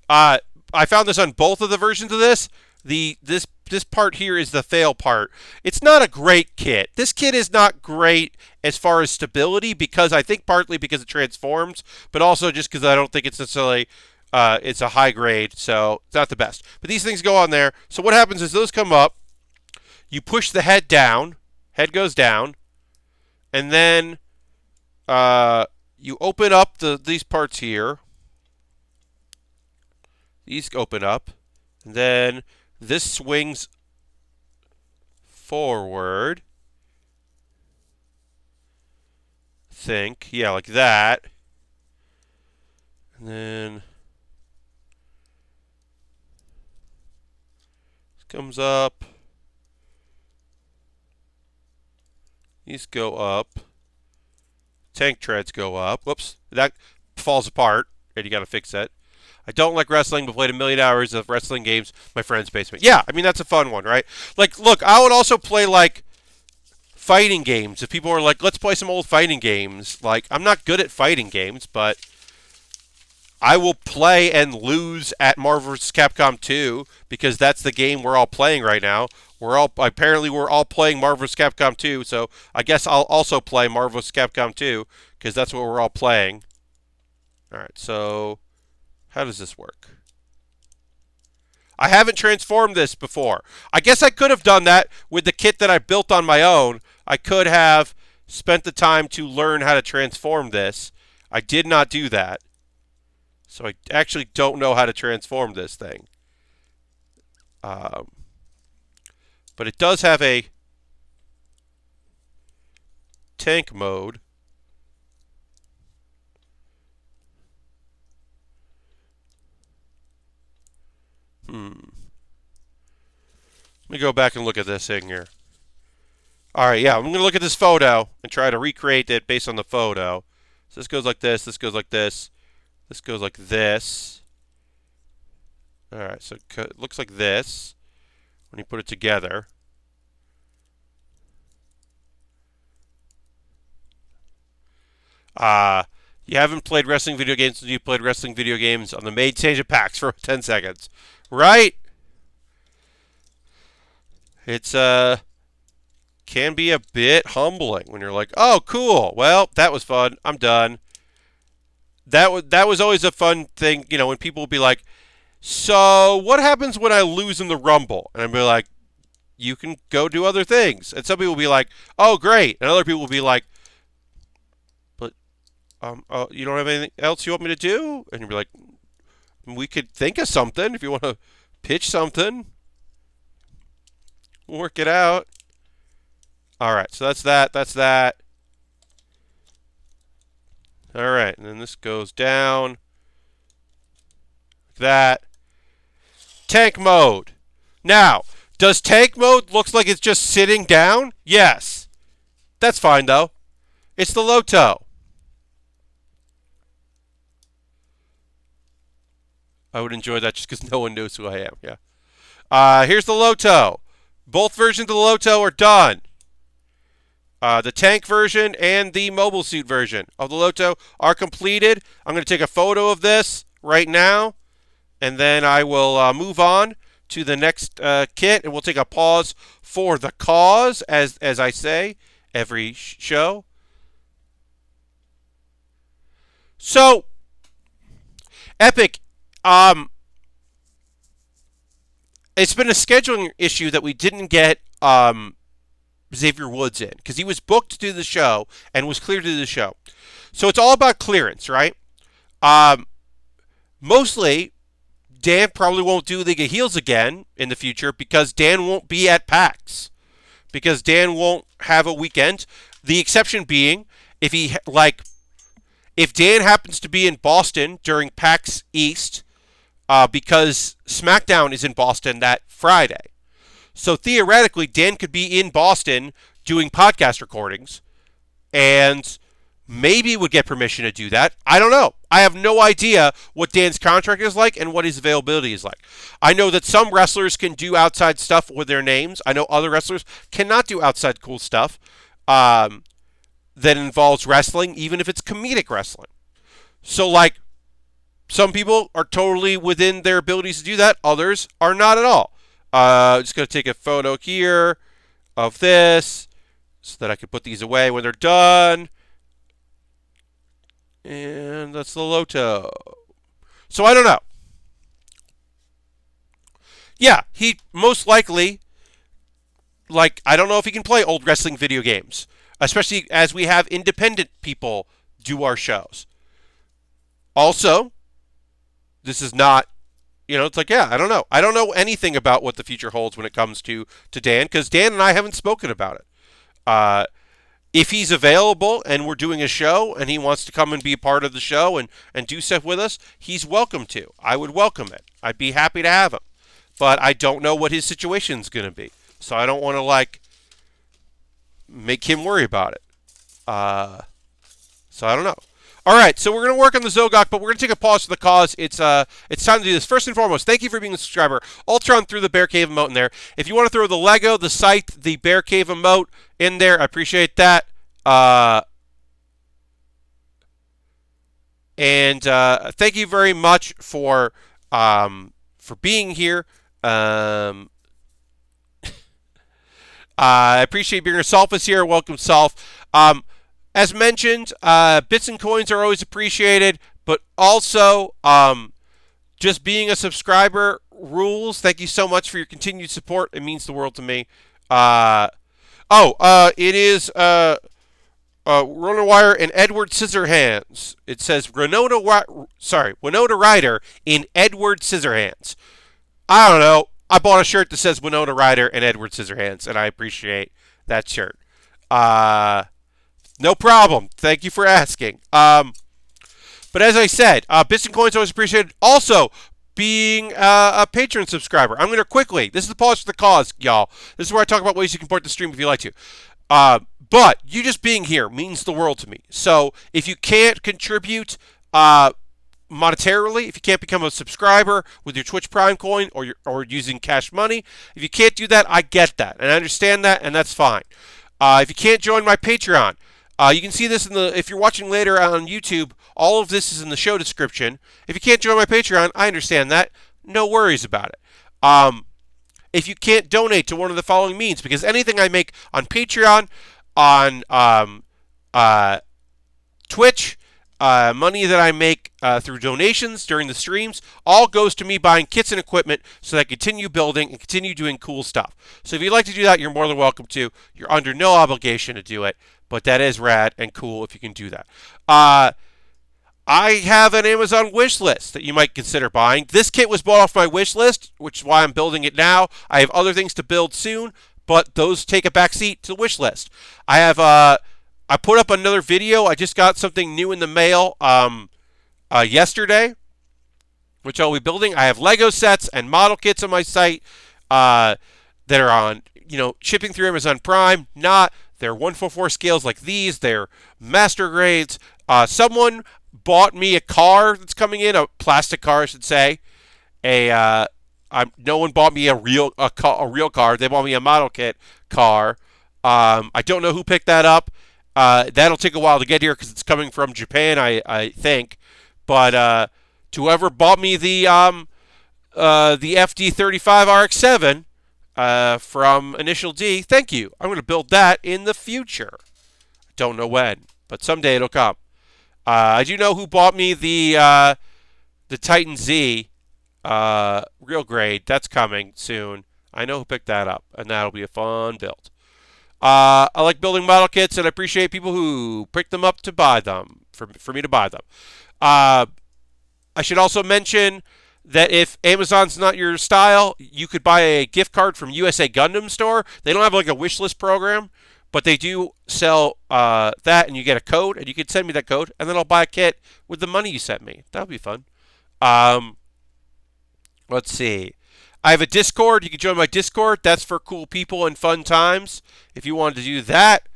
I found this on both of the versions of this. This part here is the fail part. It's not a great kit. This kit is not great as far as stability because I think partly because it transforms, but also just because I don't think it's necessarily it's a high grade, so it's not the best. But these things go on there. So what happens is those come up. You push the head down. Head goes down. And then you open up these parts here. These open up. And then this swings forward. Yeah, like that. And then this comes up. These go up. Tank treads go up. Whoops. That falls apart, and you got to fix that. I don't like wrestling, but played 1,000,000 hours of wrestling games in my friend's basement. Yeah, I mean, that's a fun one, right? Like, look, I would also play, like, fighting games. If people are like, let's play some old fighting games. Like, I'm not good at fighting games, but I will play and lose at Marvel vs. Capcom 2 because that's the game we're all playing right now. We're all playing Marvel vs. Capcom 2, so I guess I'll also play Marvel vs. Capcom 2 because that's what we're all playing. All right, so how does this work? I haven't transformed this before. I guess I could have done that with the kit that I built on my own. I could have spent the time to learn how to transform this. I did not do that. So I actually don't know how to transform this thing. But it does have a tank mode. Let me go back and look at this thing here. All right, yeah, I'm going to look at this photo and try to recreate it based on the photo. So this goes like this, this goes like this, this goes like this. All right, so it looks like this when you put it together. You haven't played wrestling video games since you played wrestling video games on the main stage of PAX for 10 seconds. Right? It's can be a bit humbling when you're like, "Oh, cool. Well, that was fun. I'm done." That was always a fun thing, you know, when people would be like, "So, what happens when I lose in the Rumble?" And I'd be like, "You can go do other things." And some people will be like, "Oh, great." And other people will be like, "But you don't have anything else you want me to do?" And you'd be like, "We could think of something if you want to pitch something. We'll work it out." All right, so that's that. That's that. All right, and then this goes down like that. Tank mode. Now, does tank mode looks like it's just sitting down? Yes. That's fine, though. It's the Loto. I would enjoy that just because no one knows who I am. Yeah. Here's the Loto. Both versions of the Loto are done. The tank version and the mobile suit version of the Loto are completed. I'm going to take a photo of this right now, and then I will move on to the next kit, and we'll take a pause for the cause, as I say every show. So, Epic, it's been a scheduling issue that we didn't get Xavier Woods in because he was booked to do the show and was cleared to do the show. So it's all about clearance, right? Mostly, Dan probably won't do League of Heels again in the future because Dan won't be at PAX. Because Dan won't have a weekend. The exception being if Dan happens to be in Boston during PAX East because SmackDown is in Boston that Friday. So theoretically, Dan could be in Boston doing podcast recordings and maybe would get permission to do that. I don't know. I have no idea what Dan's contract is like and what his availability is like. I know that some wrestlers can do outside stuff with their names. I know other wrestlers cannot do outside cool stuff. that involves wrestling, even if it's comedic wrestling. So, like, some people are totally within their abilities to do that. Others are not at all. Just going to take a photo here of this so that I can put these away when they're done. And that's the Loto. So I don't know. Yeah, he most likely, like, I don't know if he can play old wrestling video games, especially as we have independent people do our shows. Also, this is not, it's like, yeah, I don't know. I don't know anything about what the future holds when it comes to Dan, because Dan and I haven't spoken about it. If he's available and we're doing a show and he wants to come and be a part of the show and do stuff with us, he's welcome to. I would welcome it. I'd be happy to have him. But I don't know what his situation's going to be. So I don't want to, like, make him worry about it. So I don't know. All right, so we're going to work on the Zogok, but we're going to take a pause for the cause. It's time to do this. First and foremost, thank you for being a subscriber. Ultron threw the Bear Cave emote in there. If you want to throw the Lego, the Scythe, the Bear Cave emote in there, I appreciate that. And thank you very much for being here. I appreciate being here. Solf is here. Welcome, Solf. As mentioned, bits and coins are always appreciated, but also just being a subscriber rules. Thank you so much for your continued support. It means the world to me. It is Winona Ryder and Edward Scissorhands. It says Winona Ryder in Edward Scissorhands. I don't know. I bought a shirt that says Winona Ryder and Edward Scissorhands, and I appreciate that shirt. No problem. Thank you for asking. But as I said, bits and coins always appreciated. Also, being a Patreon subscriber. I'm going to quickly, this is the pause for the cause, y'all. This is where I talk about ways you can support the stream if you like to. But you just being here means the world to me. So if you can't contribute monetarily, if you can't become a subscriber with your Twitch Prime coin or using cash money, if you can't do that, I get that. And I understand that, and that's fine. If you can't join my Patreon, you can see this if you're watching later on YouTube, all of this is in the show description. If you can't join my Patreon, I understand that. No worries about it. If you can't donate to one of the following means, because anything I make on Patreon, on Twitch, money that I make through donations during the streams, all goes to me buying kits and equipment so that I continue building and continue doing cool stuff. So if you'd like to do that, you're more than welcome to. You're under no obligation to do it. But that is rad and cool if you can do that. I have an Amazon wish list that you might consider buying. This kit was bought off my wish list, which is why I'm building it now. I have other things to build soon, but those take a backseat to the wish list. I put up another video. I just got something new in the mail yesterday, which I'll be building. I have Lego sets and model kits on my site that are on, shipping through Amazon Prime. They're 1/4 scales like these. They're master grades. Someone bought me a car that's coming in, a plastic car, I should say. No one bought me a real car. They bought me a model kit car. I don't know who picked that up. That'll take a while to get here because it's coming from Japan, I think. But to whoever bought me the FD35 RX-7 from Initial D, thank you. I'm going to build that in the future. Don't know when, but someday it'll come. I do know who bought me the Titan Z real grade. That's coming soon. I know who picked that up, and that'll be a fun build. I like building model kits, and I appreciate people who pick them up to buy them, for me to buy them. I should also mention that if Amazon's not your style, you could buy a gift card from USA Gundam Store. They don't have like a wish list program, but they do sell that, and you get a code, and you can send me that code, and then I'll buy a kit with the money you sent me. That'll be fun. Let's see. I have a Discord. You can join my Discord. That's for cool people and fun times. If you wanted to do that.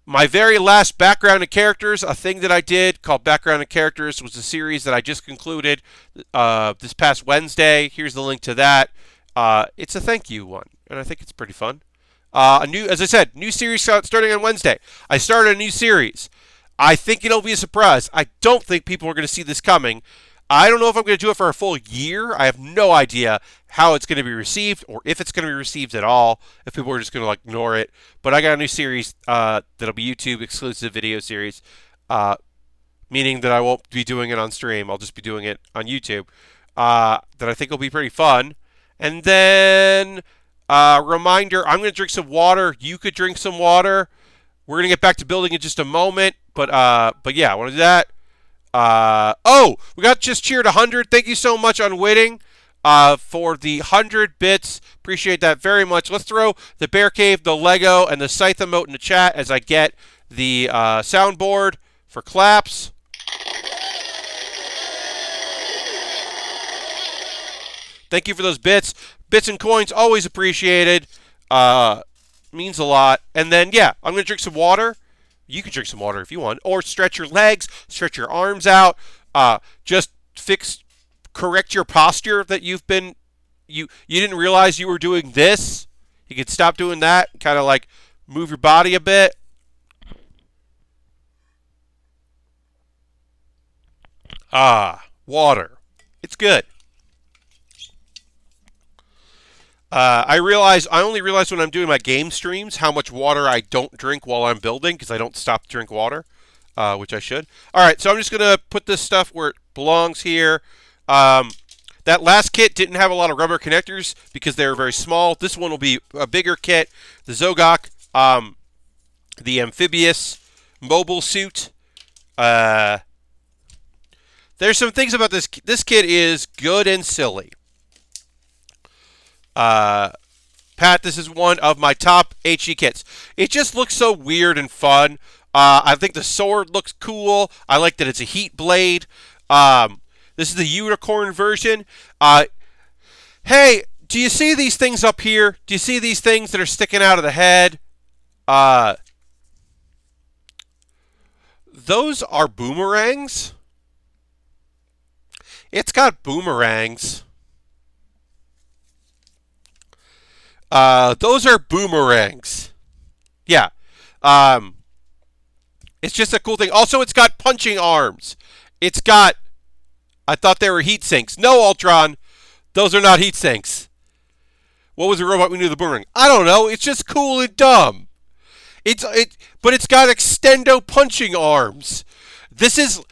My very last background and characters, a thing that I did called Background and Characters, was a series that I just concluded this past Wednesday. Here's the link to that. It's a thank you one, and I think it's pretty fun. As I said, new series starting on Wednesday. I started a new series. I think it'll be a surprise. I don't think people are going to see this coming. I don't know if I'm going to do it for a full year. I have no idea how it's going to be received or if it's going to be received at all, if people are just going to ignore it. But I got a new series that'll be YouTube exclusive video series, meaning that I won't be doing it on stream. I'll just be doing it on YouTube, that I think will be pretty fun. And then, reminder, I'm going to drink some water. You could drink some water. We're going to get back to building in just a moment. But yeah, I want to do that. We got just cheered 100. Thank you so much, Unwitting, for the 100 bits. Appreciate that very much. Let's throw the Bear Cave, the Lego, and the Scythe emote in the chat as I get the soundboard for claps. Thank you for those bits. Bits and coins, always appreciated. Means a lot. And then, yeah, I'm going to drink some water. You can drink some water if you want. Or stretch your legs, stretch your arms out. Just correct your posture that you didn't realize you were doing this. You can stop doing that. Kind of like move your body a bit. Water. It's good. I only realize when I'm doing my game streams how much water I don't drink while I'm building because I don't stop to drink water, which I should. All right, so I'm just going to put this stuff where it belongs here. That last kit didn't have a lot of rubber connectors because they were very small. This one will be a bigger kit. The Zogok, the amphibious mobile suit. There's some things about this. This kit is good and silly. Pat, this is one of my top HE kits. It just looks so weird and fun. I think the sword looks cool. I like that it's a heat blade. This is the unicorn version. Hey, do you see these things up here? Do you see these things that are sticking out of the head? Those are boomerangs. It's got boomerangs. Those are boomerangs. Yeah. It's just a cool thing. Also, it's got punching arms. I thought they were heat sinks. No, Ultron. Those are not heat sinks. What was the robot we knew the boomerang? I don't know. It's just cool and dumb. But it's got extendo punching arms. This is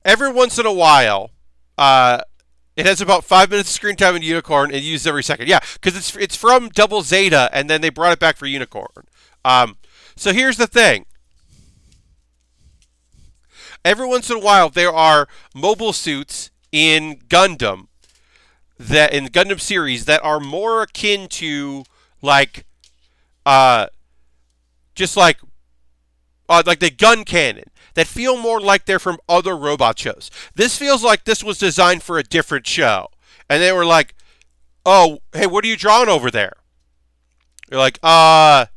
every once in a while. It has about 5 minutes of screen time in Unicorn and used every second. Yeah, because it's from Double Zeta, and then they brought it back for Unicorn. So here's the thing. Every once in a while, there are mobile suits in Gundam, in the Gundam series, that are more akin to just like the gun cannon, that feel more like they're from other robot shows. This feels like this was designed for a different show. And they were like, oh, hey, what are you drawing over there? You're like, I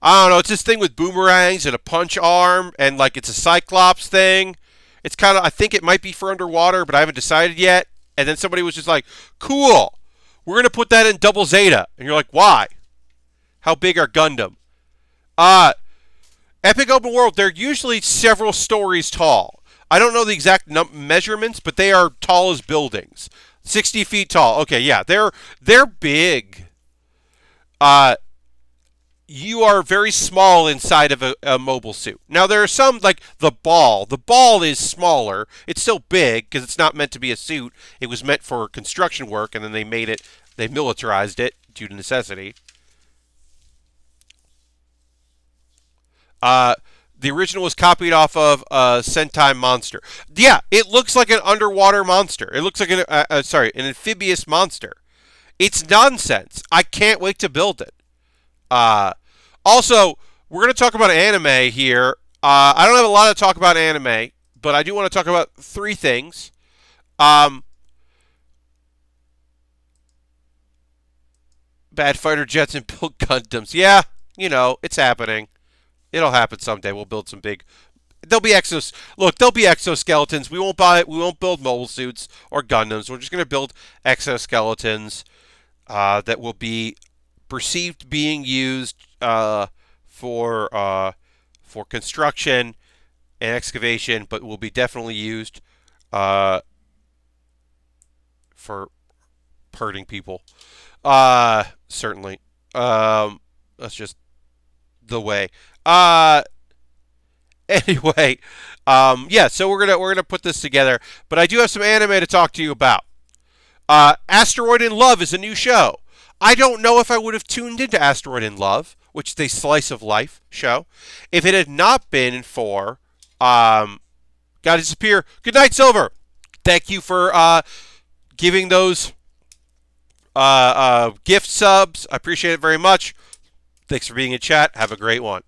don't know. It's this thing with boomerangs and a punch arm, and it's a Cyclops thing. It's kind of, I think it might be for underwater, but I haven't decided yet. And then somebody was just like, cool, we're going to put that in Double Zeta. And you're like, why? How big are Gundam? Epic Open World, they're usually several stories tall. I don't know the exact measurements, but they are tall as buildings. 60 feet tall. Okay, yeah, they're big. You are very small inside of a mobile suit. Now, there are some, like the ball. The ball is smaller. It's still big because it's not meant to be a suit. It was meant for construction work, and then they militarized it due to necessity. The original was copied off of a Sentai monster. Yeah, it looks like an underwater monster. It looks like an amphibious monster. It's nonsense. I can't wait to build it. Also, we're going to talk about anime here. I don't have a lot to talk about anime, but I do want to talk about 3 things. Bad fighter jets and build Gundams. Yeah, it's happening. It'll happen someday. We'll build some big. There'll be exoskeletons. We won't build mobile suits or Gundams. We're just going to build exoskeletons that will be perceived being used for construction and excavation, but will be definitely used for hurting people. Certainly. That's just the way. Anyway, yeah. So we're gonna put this together, but I do have some anime to talk to you about. Asteroid in Love is a new show. I don't know if I would have tuned into Asteroid in Love, which is a slice of life show, if it had not been for Gotta Disappear. Good night, Silver. Thank you for giving those gift subs. I appreciate it very much. Thanks for being in chat. Have a great one.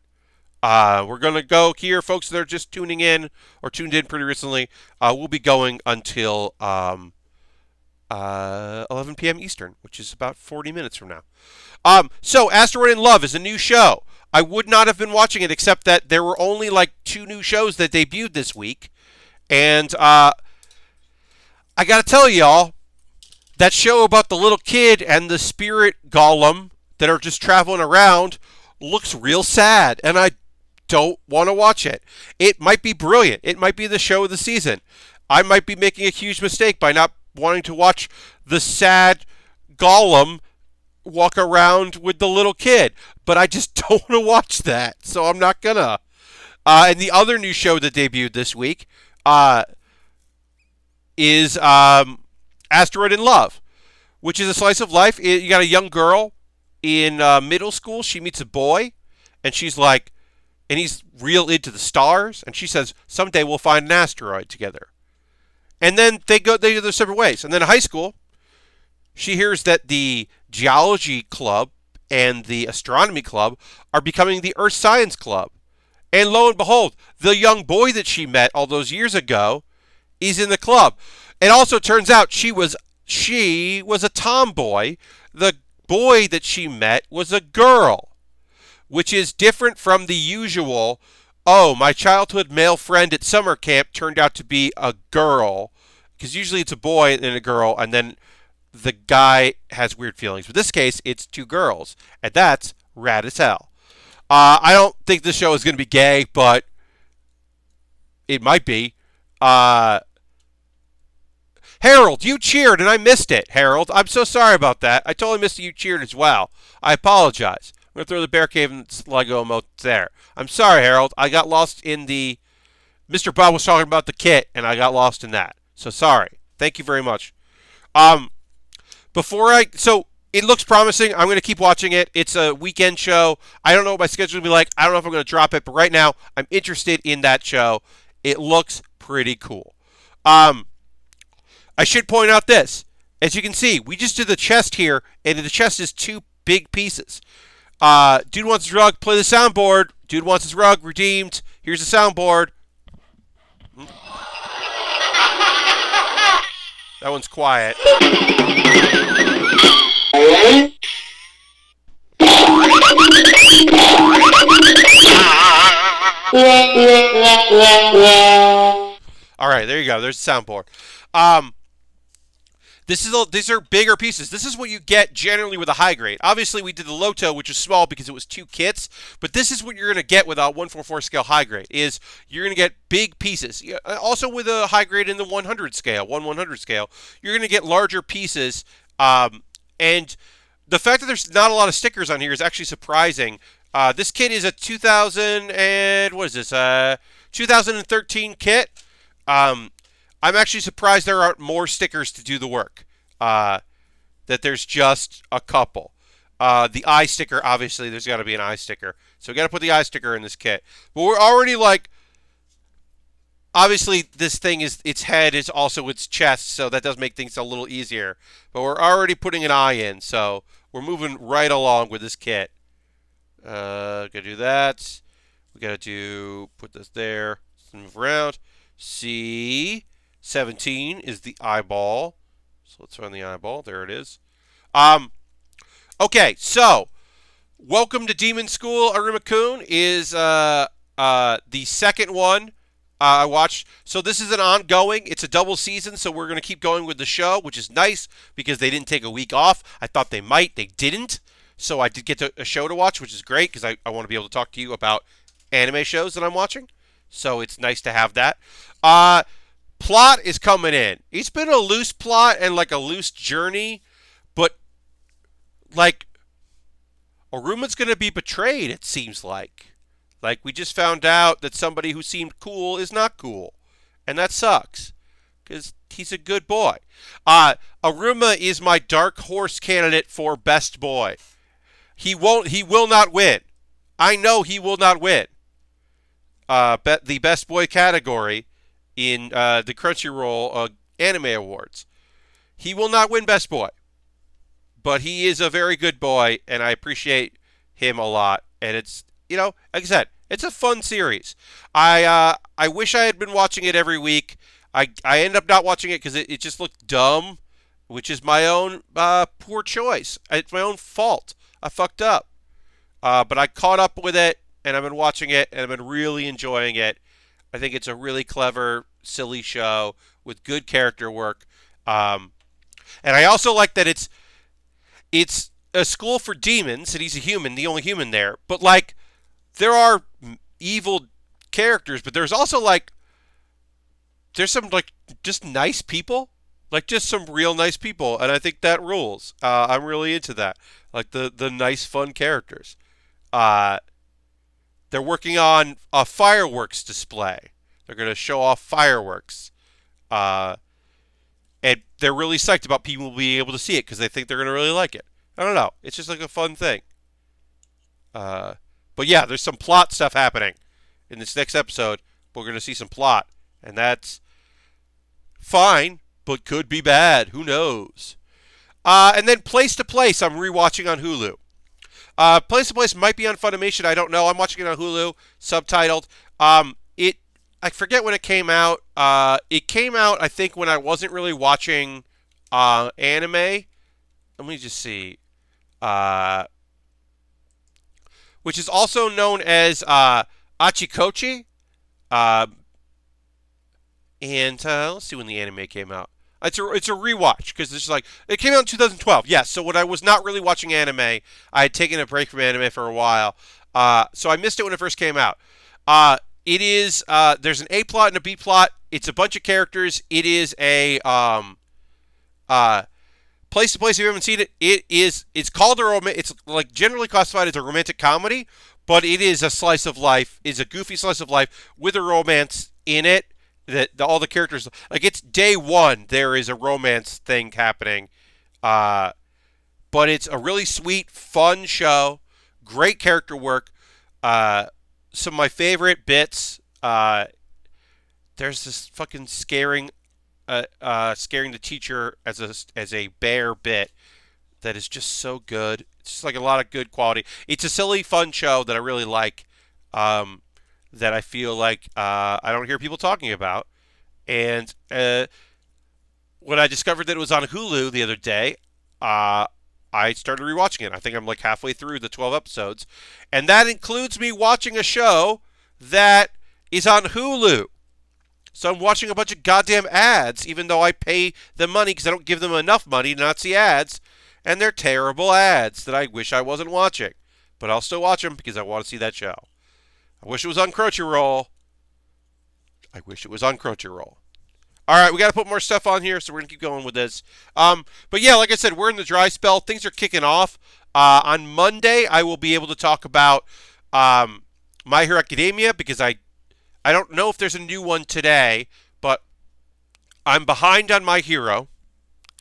We're going to go here, folks that are just tuning in or tuned in pretty recently. We'll be going until 11 p.m. Eastern, which is about 40 minutes from now. So, Asteroid in Love is a new show. I would not have been watching it except that there were only like 2 new shows that debuted this week. And I got to tell y'all, that show about the little kid and the spirit golem that are just traveling around looks real sad. And I don't want to watch it. It might be brilliant. It might be the show of the season. I might be making a huge mistake by not wanting to watch the sad golem walk around with the little kid. But I just don't want to watch that. So I'm not gonna. And the other new show that debuted this week is Asteroid in Love, which is a slice of life. You got a young girl in middle school. She meets a boy, and she's like, and he's real into the stars, and she says, someday we'll find an asteroid together. And then they go their separate ways. And then in high school, she hears that the geology club and the astronomy club are becoming the Earth Science Club. And lo and behold, the young boy that she met all those years ago is in the club. It also turns out she was a tomboy. The boy that she met was a girl, which is different from the usual, oh, my childhood male friend at summer camp turned out to be a girl. Because usually it's a boy and a girl, and then the guy has weird feelings. But in this case, it's 2 girls, and that's rad as hell. I don't think this show is going to be gay, but it might be. Harold, you cheered and I missed it, Harold. I'm so sorry about that. I totally missed that you cheered as well. I apologize. I'm going to throw the Bear Cave and Lego emote there. I'm sorry, Harold. I got lost in the... Mr. Bob was talking about the kit, and I got lost in that. So sorry. Thank you very much. So it looks promising. I'm going to keep watching it. It's a weekend show. I don't know what my schedule will be like. I don't know if I'm going to drop it, but right now I'm interested in that show. It looks pretty cool. I should point out this. As you can see, we just did the chest here, and the chest is 2 big pieces. Dude wants his rug, play the soundboard. Dude wants his rug, redeemed. Here's the soundboard. That one's quiet. All right, there you go. There's the soundboard. These are bigger pieces. This is what you get generally with a high grade. Obviously, we did the Loto, which is small because it was 2 kits, but this is what you're going to get with a 144 scale high grade, is you're going to get big pieces. Also with a high grade in the 100 scale, 1/100 scale, you're going to get larger pieces, and the fact that there's not a lot of stickers on here is actually surprising. This kit is a 2013 kit. I'm actually surprised there aren't more stickers to do the work. That there's just a couple. The eye sticker, obviously, there's got to be an eye sticker. So we got to put the eye sticker in this kit. But we're already like, obviously, this thing is, its head is also its chest, so that does make things a little easier. But we're already putting an eye in, so we're moving right along with this kit. Gotta do that. We gotta put this there, move around. C17 is the eyeball. So let's run the eyeball. There it is. Okay, so Welcome to Demon School, Arima-kun is the second one I watched. So this is an ongoing. It's a double season, so we're going to keep going with the show, which is nice because they didn't take a week off. I thought they might. They didn't. So I did get a show to watch, which is great because I want to be able to talk to you about anime shows that I'm watching. So it's nice to have that. Uh, Plot is coming in. It's been a loose plot and like a loose journey, but like Aruma's going to be betrayed, it seems like. Like, we just found out that somebody who seemed cool is not cool. And that sucks. Because he's a good boy. Aruma is my dark horse candidate for best boy. He will not win. I know he will not win. The best boy category in the Crunchyroll Anime Awards. He will not win best boy. But he is a very good boy, and I appreciate him a lot. And it's, like I said, it's a fun series. I wish I had been watching it every week. I ended up not watching it because it just looked dumb, which is my own poor choice. It's my own fault. I fucked up. But I caught up with it, and I've been watching it, and I've been really enjoying it. I think it's a really clever, silly show with good character work. And I also like that it's a school for demons, and he's a human, the only human there. But, like, there are evil characters, but there's also, like, there's some, like, just nice people. Like, just some real nice people, and I think that rules. I'm really into that. Like, the nice, fun characters. They're working on a fireworks display. They're going to show off fireworks. And they're really psyched about people being able to see it because they think they're going to really like it. I don't know. It's just like a fun thing. But yeah, there's some plot stuff happening in this next episode. We're going to see some plot. And that's fine, but could be bad. Who knows? And then Place to Place, I'm rewatching on Hulu. Place to Place might be on Funimation. I don't know. I'm watching it on Hulu, subtitled. I forget when it came out. It came out, I think, when I wasn't really watching anime. Let me just see. Which is also known as Achikochi. And let's see when the anime came out. It's a rewatch because it's like it came out in 2012. Yes, so when I was not really watching anime, I had taken a break from anime for a while. So I missed it when it first came out. It is there's an A plot and a B plot. It's a bunch of characters. It is a Place to Place. If you haven't seen it, it's called it's like generally classified as a romantic comedy, but it is a slice of life. It's a goofy slice of life with a romance in it. All the characters, like, it's day one, there is a romance thing happening. But it's a really sweet, fun show. Great character work. Some of my favorite bits. There's this fucking scaring the teacher as a bear bit that is just so good. It's just like a lot of good quality. It's a silly, fun show that I really like. That I feel like I don't hear people talking about. And when I discovered that it was on Hulu the other day, I started rewatching it. I think I'm like halfway through the 12 episodes. And that includes me watching a show that is on Hulu. So I'm watching a bunch of goddamn ads, even though I pay them money because I don't give them enough money to not see ads. And they're terrible ads that I wish I wasn't watching. But I'll still watch them because I want to see that show. I wish it was on Crunchyroll. I wish it was on Crunchyroll. All right, we got to put more stuff on here, so we're going to keep going with this. But yeah, like I said, we're in the dry spell. Things are kicking off. On Monday, I will be able to talk about My Hero Academia because I don't know if there's a new one today, but I'm behind on My Hero.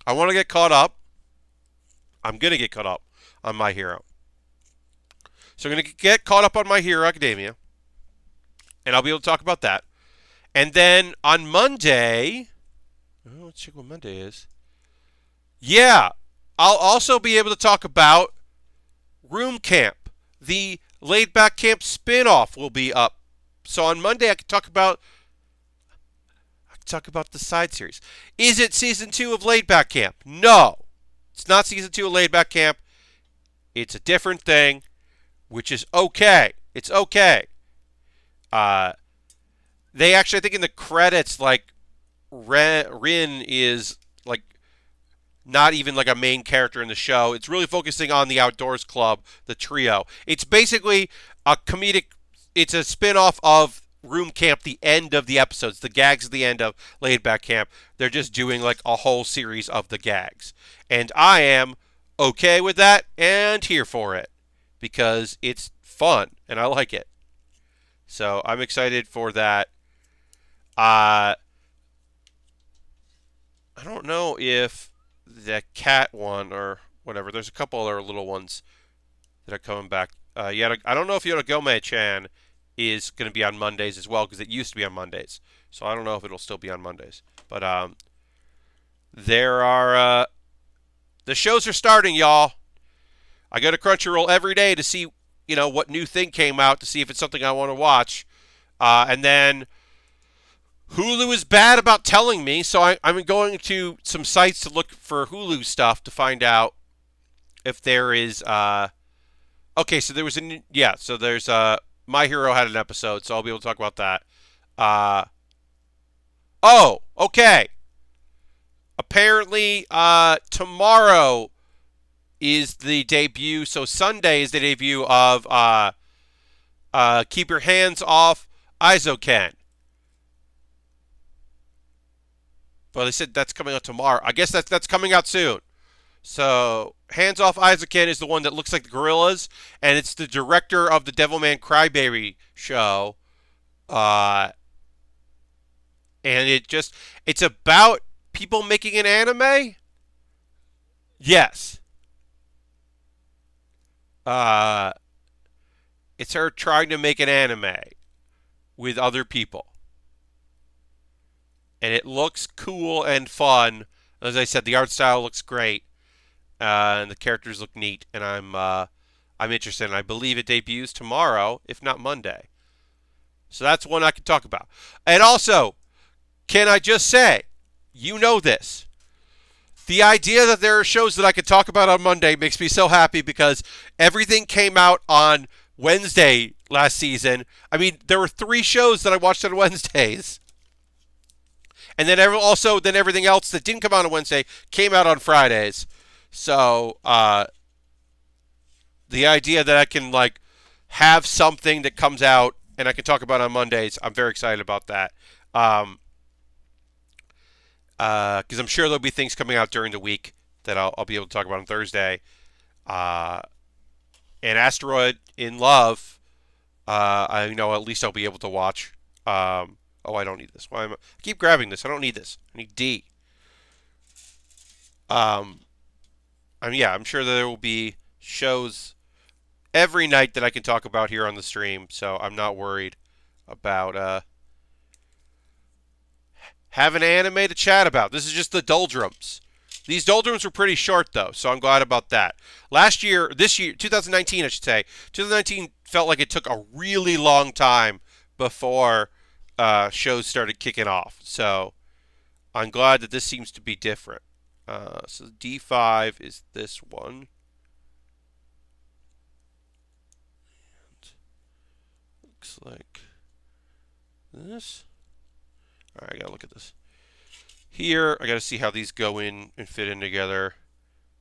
I want to get caught up. I'm going to get caught up on My Hero. So I'm going to get caught up on My Hero Academia. And I'll be able to talk about that. And then on Monday, let's check what Monday is. Yeah, I'll also be able to talk about Room Camp. The Laid Back Camp spinoff will be up. So on Monday I can talk about the side series. Is it season 2 of Laid Back Camp? No. It's not season 2 of Laid Back Camp. It's a different thing, which is okay. It's okay. They actually, I think in the credits, like, Rin is, like, not even like a main character in the show. It's really focusing on the Outdoors Club, the trio. It's basically a comedic. It's a spin-off of Room Camp, the end of the episodes, the gags at the end of Laid Back Camp. They're just doing like a whole series of the gags. And I am okay with that and here for it because it's fun and I like it. So I'm excited for that. I don't know if the cat one or whatever. There's a couple other little ones that are coming back. I don't know if Yoragome-chan is going to be on Mondays as well because it used to be on Mondays. So I don't know if it'll still be on Mondays. But there are the shows are starting, y'all. I go to Crunchyroll every day to see what new thing came out to see if it's something I want to watch, and then Hulu is bad about telling me, so I'm going to some sites to look for Hulu stuff to find out if there is. Okay, so there was so there's My Hero had an episode, so I'll be able to talk about that. Oh, okay. Apparently, tomorrow is the debut. So Sunday is the debut of Keep Your Hands Off Aizoken. But they said that's coming out tomorrow. I guess that's coming out soon. So Hands Off Aizoken is the one that looks like the gorillas, and it's the director of the Devilman Crybaby show. And it's about people making an anime. Yes. It's her trying to make an anime with other people. And it looks cool and fun. As I said, the art style looks great. And the characters look neat. And I'm interested. And I believe it debuts tomorrow, if not Monday. So that's one I can talk about. And also, can I just say, you know this. The idea that there are shows that I could talk about on Monday makes me so happy because everything came out on Wednesday last season. I mean, there were 3 shows that I watched on Wednesdays. And then everything else that didn't come out on Wednesday came out on Fridays. So the idea that I can have something that comes out and I can talk about on Mondays, I'm very excited about that. Because I'm sure there'll be things coming out during the week that I'll be able to talk about on Thursday. And Asteroid in Love, I know at least I'll be able to watch. Oh, I don't need this. I keep grabbing this. I don't need this. I need D. I'm sure there will be shows every night that I can talk about here on the stream, so I'm not worried about having anime to chat about. This is just the doldrums. These doldrums were pretty short, though, so I'm glad about that. This year, 2019, I should say, 2019 felt like it took a really long time before shows started kicking off. So I'm glad that this seems to be different. So D5 is this one. Looks like this. All right, I gotta look at this. Here, I gotta see how these go in and fit in together.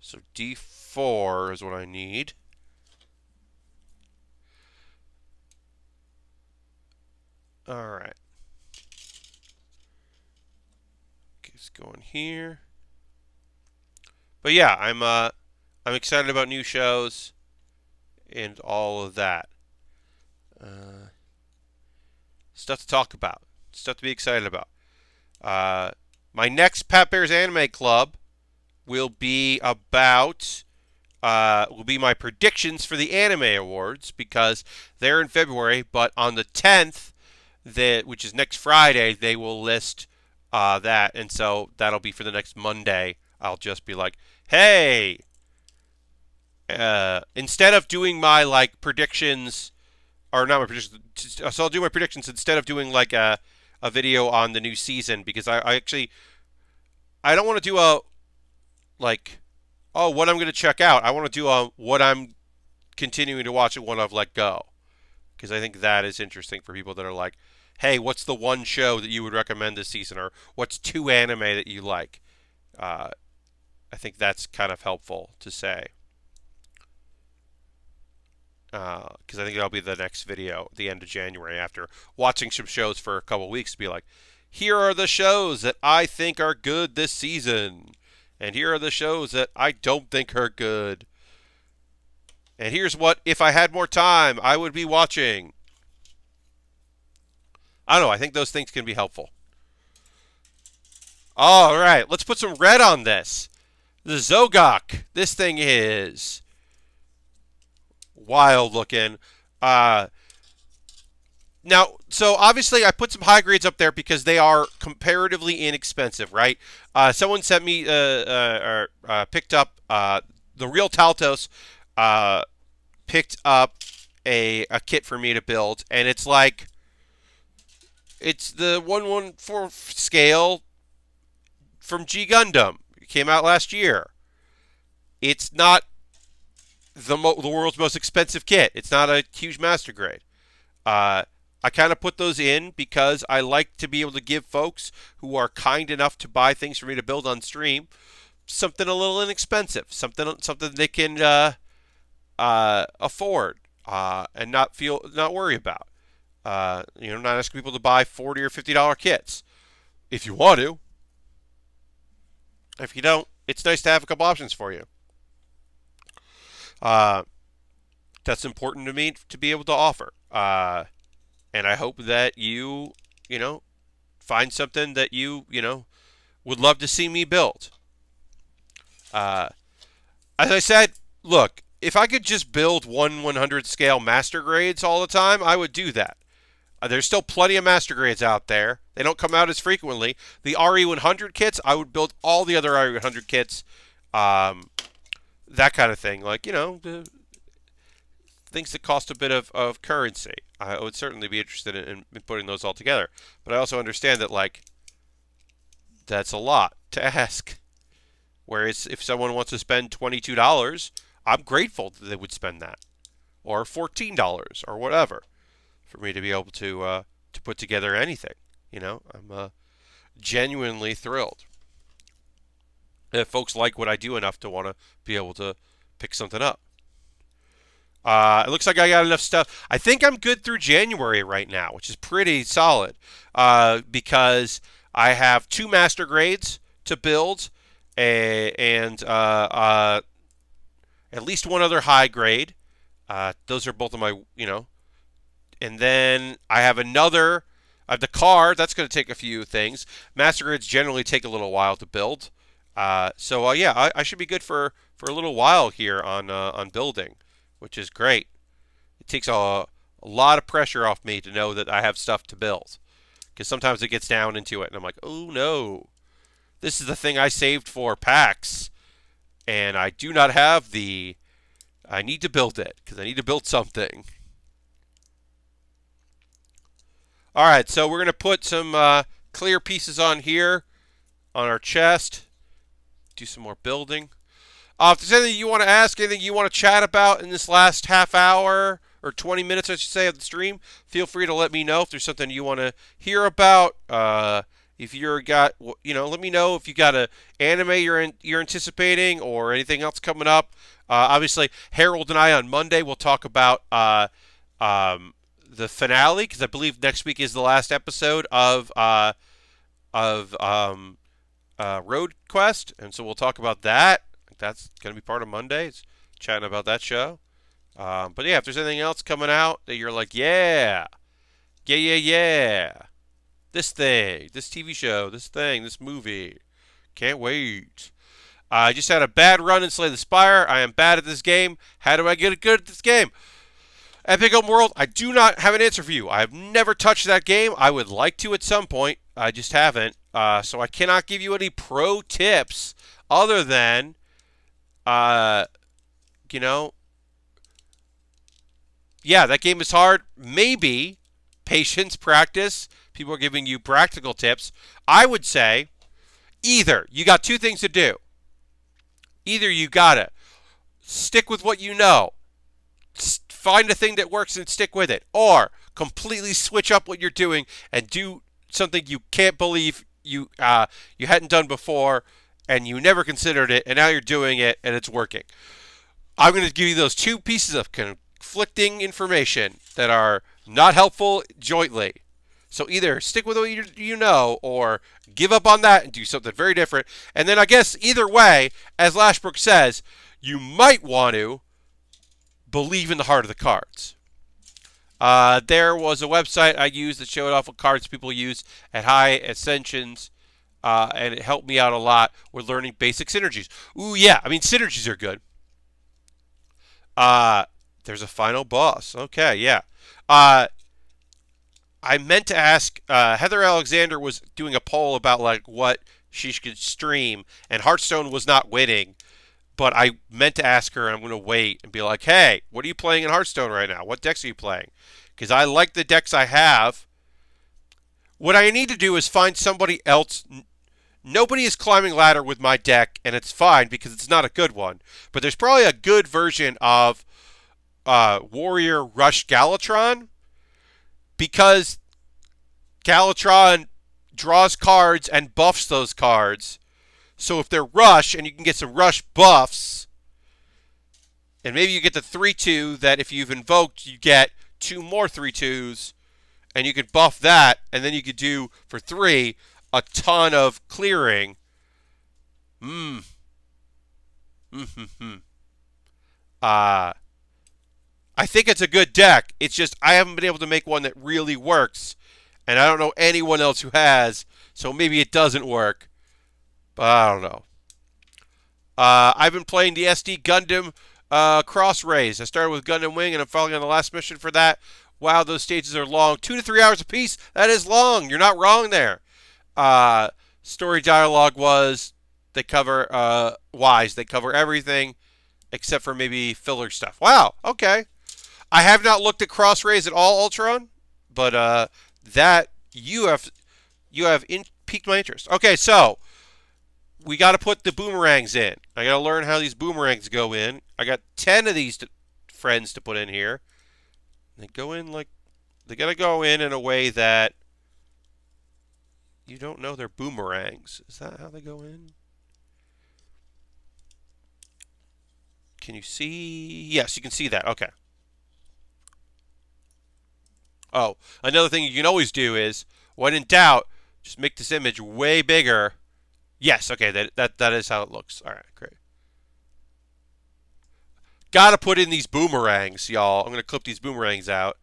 So D4 is what I need. All right. It's going here. But yeah, I'm excited about new shows and all of that. Stuff to talk about. Stuff to be excited about. My next Pat Bears Anime Club will be my predictions for the Anime Awards because they're in February, but on the 10th, which is next Friday, they will list that, and so that'll be for the next Monday. I'll just be like, hey, instead of doing my predictions, or not my predictions, so I'll do my predictions instead of doing a video on the new season because I don't want to do what I'm going to check out. I want to do what I'm continuing to watch and what I've let go because I think that is interesting for people that are like, hey, what's the one show that you would recommend this season, or what's 2 anime that you like? I I think that's kind of helpful to say. Because I think that'll be the next video at the end of January after watching some shows for a couple weeks to be like, here are the shows that I think are good this season. And here are the shows that I don't think are good. And here's what, if I had more time, I would be watching. I don't know. I think those things can be helpful. All right. Let's put some red on this. The Zogok. This thing is wild looking. Now, so obviously I put some high grades up there because they are comparatively inexpensive, right? Someone sent me, picked up the Real Taltos, picked up a kit for me to build, and it's like, it's the 1/1/4 scale from G Gundam. It came out last year. It's not the world's most expensive kit. It's not a huge master grade. I kind of put those in because I like to be able to give folks who are kind enough to buy things for me to build on stream something a little inexpensive, something they can afford and not worry about. Not asking people to buy $40 or $50 kits. If you want to, if you don't, it's nice to have a couple options for you. That's important to me to be able to offer. And I hope that you find something that you would love to see me build. As I said, look, if I could just build 1/100 scale master grades all the time, I would do that. There's still plenty of master grades out there. They don't come out as frequently. The RE100 kits, I would build all the other RE100 kits, that kind of thing. Like, the things that cost a bit of currency. I would certainly be interested in putting those all together. But I also understand that, like, that's a lot to ask. Whereas if someone wants to spend $22, I'm grateful that they would spend that. Or $14 or whatever for me to be able to put together anything. I'm genuinely thrilled. If folks like what I do enough to want to be able to pick something up. It looks like I got enough stuff. I think I'm good through January right now, which is pretty solid because I have 2 master grades to build and at least 1 other high grade. Those are both of my, and then I have another, the car, that's going to take a few things. Master grades generally take a little while to build. I should be good for a little while here on building, which is great. It takes a lot of pressure off me to know that I have stuff to build. Because sometimes it gets down into it, and I'm like, oh no. This is the thing I saved for PAX. And I do not have I need to build it, because I need to build something. Alright, so we're going to put some clear pieces on here, on our chest. Do some more building. If there's anything you want to ask, anything you want to chat about in this last half hour, or 20 minutes, I should say, of the stream, feel free to let me know if there's something you want to hear about. If let me know if you got an anime you're anticipating or anything else coming up. Obviously, Harold and I on Monday will talk about the finale, because I believe next week is the last episode of Road Quest, and so we'll talk about that. That's going to be part of Mondays, chatting about that show. But yeah, if there's anything else coming out that you're like, yeah, this thing, this TV show, this thing, this movie, can't wait. I just had a bad run in Slay the Spire. I am bad at this game. How do I get good at this game? Epic Open World, I do not have an answer for you. I have never touched that game. I would like to at some point. I just haven't. So I cannot give you any pro tips other than, yeah, that game is hard. Maybe patience, practice. People are giving you practical tips. I would say either you got 2 things to do. Either you got to stick with what you know, find a thing that works and stick with it, or completely switch up what you're doing and do something you can't believe you hadn't done before and you never considered it, and now you're doing it, and it's working. I'm going to give you those two pieces of conflicting information that are not helpful jointly. So either stick with what you know or give up on that and do something very different. And then I guess either way, as Lashbrook says, you might want to believe in the heart of the cards. There was a website I used that showed off what cards people use at high ascensions, and it helped me out a lot with learning basic synergies. Ooh, yeah, I mean, synergies are good. There's a final boss. Okay, yeah. I meant to ask, Heather Alexander was doing a poll about like what she could stream, and Hearthstone was not winning. But I meant to ask her, and I'm going to wait and be like, hey, what are you playing in Hearthstone right now? What decks are you playing? Because I like the decks I have. What I need to do is find somebody else. Nobody is climbing ladder with my deck, and it's fine because it's not a good one. But there's probably a good version of Warrior Rush Galatron, because Galatron draws cards and buffs those cards. So if they're rush and you can get some rush buffs, and maybe you get the 3-2 that if you've invoked, you get 2 more 3-2s, and you could buff that, and then you could do, for 3, a ton of clearing. I think it's a good deck. It's just I haven't been able to make one that really works, and I don't know anyone else who has, so maybe it doesn't work. But I don't know. I've been playing the SD Gundam Cross Rays. I started with Gundam Wing, and I'm following on the last mission for that. Wow, those stages are long. 2 to 3 hours apiece. That is long. You're not wrong there. Story dialogue was they cover wise. They cover everything except for maybe filler stuff. Wow. Okay. I have not looked at Cross Rays at all, Ultron, but that you have piqued my interest. Okay, so we got to put the boomerangs in. I got to learn how these boomerangs go in. I got 10 of these friends to put in here. They go in like they got to go in a way that you don't know they're boomerangs. Is that how they go in? Can you see? Yes, you can see that. Okay. Oh, another thing you can always do is, when in doubt, just make this image way bigger. Yes, okay, that is how it looks. All right, great. Gotta put in these boomerangs, y'all. I'm gonna clip these boomerangs out.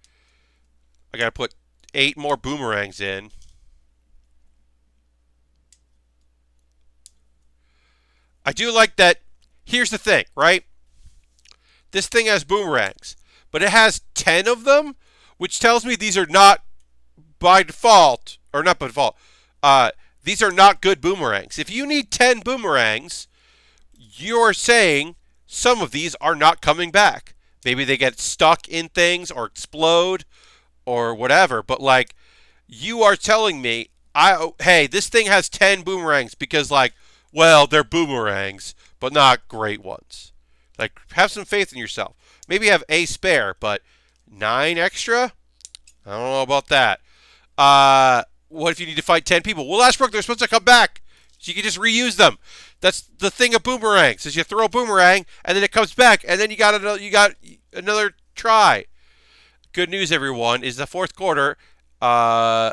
I gotta put 8 more boomerangs in. I do like that. Here's the thing, right? This thing has boomerangs, but it has 10 of them, which tells me these are not by default, or not by default, these are not good boomerangs. If you need 10 boomerangs, you're saying some of these are not coming back. Maybe they get stuck in things or explode or whatever, but like, you are telling me, hey, this thing has 10 boomerangs because, like, well, they're boomerangs, but not great ones. Like, have some faith in yourself. Maybe have a spare, but 9 extra? I don't know about that. What if you need to fight 10 people? Well, Lashbrook, they're supposed to come back. So you can just reuse them. That's the thing of boomerangs, is you throw a boomerang, and then it comes back, and then you got another try. Good news, everyone, is the fourth quarter, and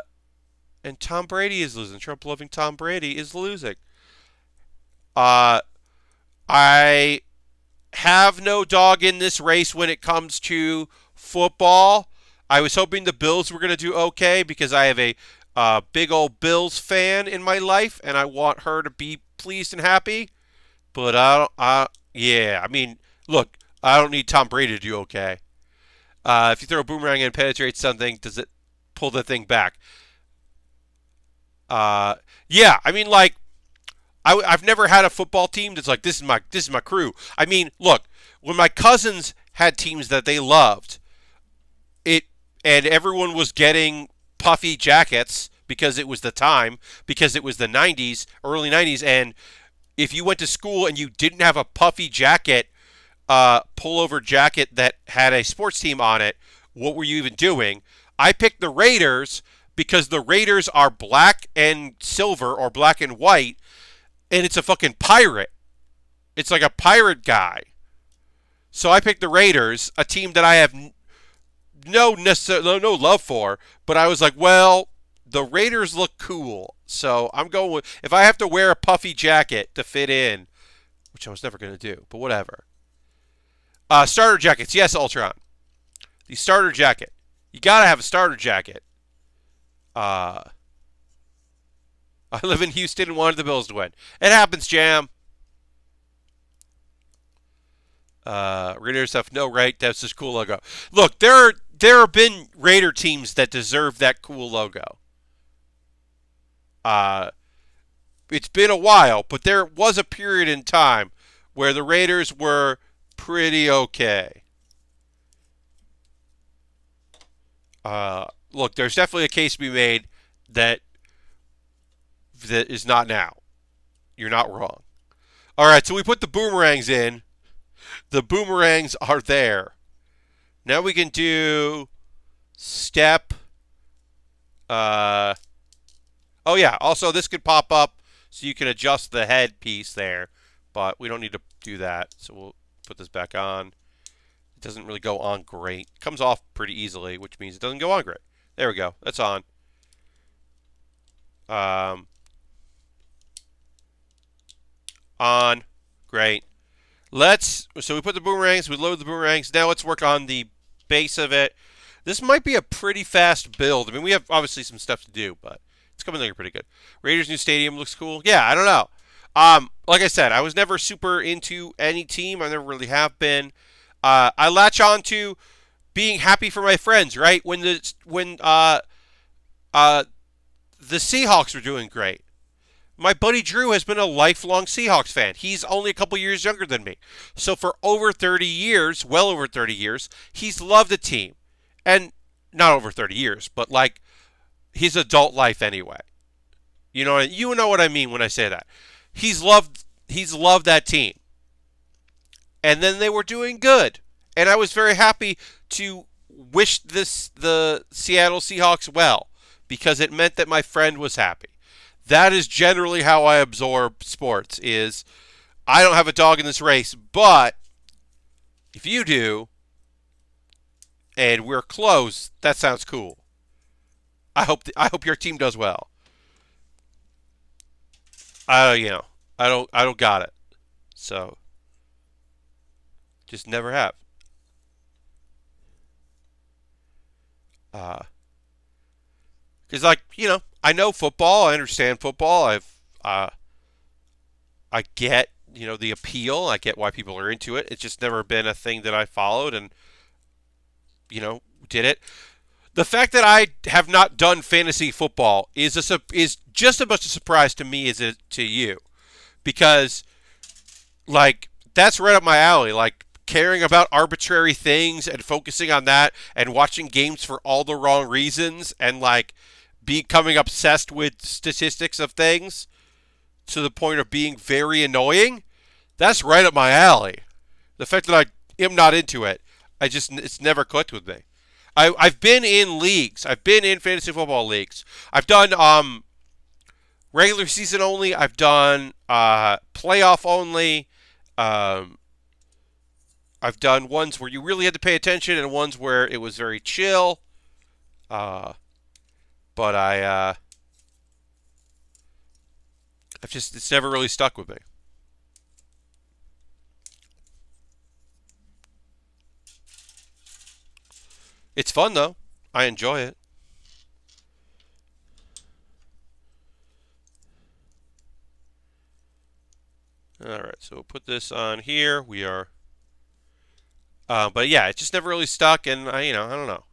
Tom Brady is losing. Trump-loving Tom Brady is losing. I have no dog in this race when it comes to football. I was hoping the Bills were going to do okay because I have a big old Bills fan in my life, and I want her to be pleased and happy. But I mean, look, I don't need Tom Brady to do okay. If you throw a boomerang and penetrate something, does it pull the thing back? Yeah, I mean, like, I've never had a football team that's like, this is my crew. I mean, look, when my cousins had teams that they loved, and everyone was getting puffy jackets because it was the time, because it was the 90s, early 90s, and if you went to school and you didn't have a puffy jacket, pullover jacket that had a sports team on it, what were you even doing? I picked the Raiders because the Raiders are black and silver or black and white, and it's a fucking pirate. It's like a pirate guy. So I picked the Raiders, a team that I have no love for, but I was like, well, the Raiders look cool, so I'm going with, if I have to wear a puffy jacket to fit in, which I was never going to do, but whatever. Starter jackets, yes, Ultron. The starter jacket. You gotta have a starter jacket. Uh, I live in Houston and wanted the Bills to win. It happens, Jam. Raiders have no right. That's this cool logo. Look, there have been Raider teams that deserve that cool logo. Uh, it's been a while, but there was a period in time where the Raiders were pretty okay. Look, there's definitely a case to be made that is not now. You're not wrong. All right, so we put the boomerangs in. The boomerangs are there. Now we can do step. Oh yeah. Also, this could pop up so you can adjust the head piece there, but we don't need to do that. So we'll put this back on. It doesn't really go on great. It comes off pretty easily, which means it doesn't go on great. There we go. That's on. On. Great. So we put the boomerangs, we load the boomerangs. Now let's work on the base of it. This might be a pretty fast build. I mean, we have obviously some stuff to do, but it's coming along pretty good. Raiders' new stadium looks cool. Yeah, I don't know. Like I said, I was never super into any team. I never really have been. I latch on to being happy for my friends, right? When the Seahawks were doing great. My buddy Drew has been a lifelong Seahawks fan. He's only a couple years younger than me. So for over 30 years, well over 30 years, he's loved the team. And not over 30 years, but like his adult life anyway. You know what I mean when I say that. He's loved that team. And then they were doing good. And I was very happy to wish the Seattle Seahawks well because it meant that my friend was happy. That is generally how I absorb sports is I don't have a dog in this race, but if you do and we're close, that sounds cool. I hope your team does well. I don't got it. So just never have. Because I know football. I understand football. I get the appeal. I get why people are into it. It's just never been a thing that I followed and did it. The fact that I have not done fantasy football is just as much a surprise to me as it to you, because like that's right up my alley. Like caring about arbitrary things and focusing on that and watching games for all the wrong reasons and like becoming obsessed with statistics of things to the point of being very annoying. That's right up my alley. The fact that I am not into it, it's never clicked with me. I've been in leagues. I've been in fantasy football leagues. I've done regular season only. I've done playoff only. I've done ones where you really had to pay attention and ones where it was very chill. But it's never really stuck with me. It's fun though. I enjoy it. All right, so we'll put this on here. We are, but yeah, it just never really stuck, and I don't know.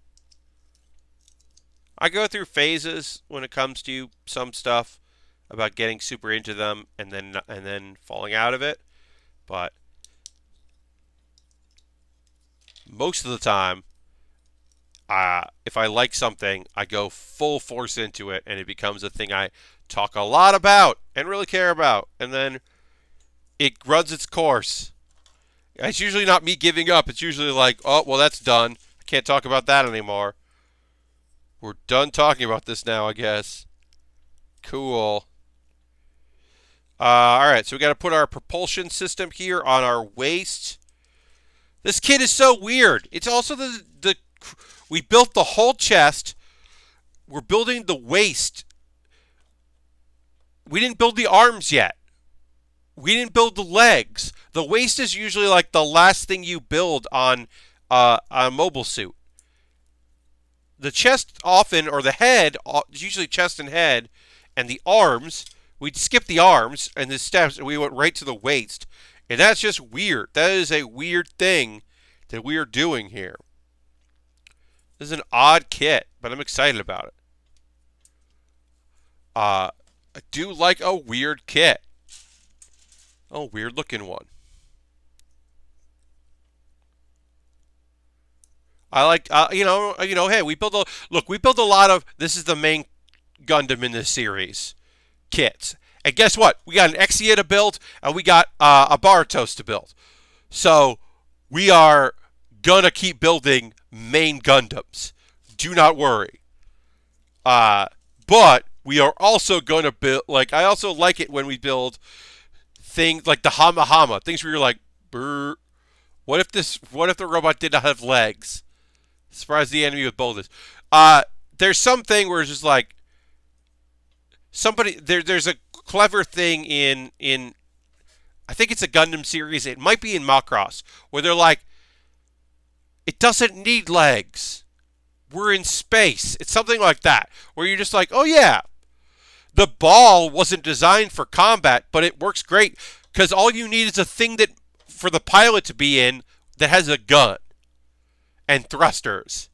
I go through phases when it comes to some stuff about getting super into them and then falling out of it, but most of the time, if I like something, I go full force into it, and it becomes a thing I talk a lot about and really care about, and then it runs its course. It's usually not me giving up. It's usually like, oh, well, that's done. I can't talk about that anymore. We're done talking about this now, I guess. Cool. All right, so we got to put our propulsion system here on our waist. This kit is so weird. It's also the we built the whole chest. We're building the waist. We didn't build the arms yet. We didn't build the legs. The waist is usually like the last thing you build on a mobile suit. The chest often, or the head, usually chest and head, and the arms. We'd skip the arms and the steps, and we went right to the waist. And that's just weird. That is a weird thing that we are doing here. This is an odd kit, but I'm excited about it. I do like a weird kit. Oh, weird looking one. I like, hey, we built we built a lot of, this is the main Gundam in this series, kits. And guess what? We got an Exia to build, and we got a Bartos to build. So, we are gonna keep building main Gundams. Do not worry. But we are also gonna build, I also like it when we build things like the Hama Hama, things where you're like, brr, what if the robot did not have legs? Surprise the enemy with boldness. There's something where it's just like there's a clever thing in I think it's a Gundam series. It might be in Macross where they're like, it doesn't need legs. We're in space. It's something like that where you're just like, oh yeah, the ball wasn't designed for combat, but it works great because all you need is a thing that for the pilot to be in that has a gun and thrusters.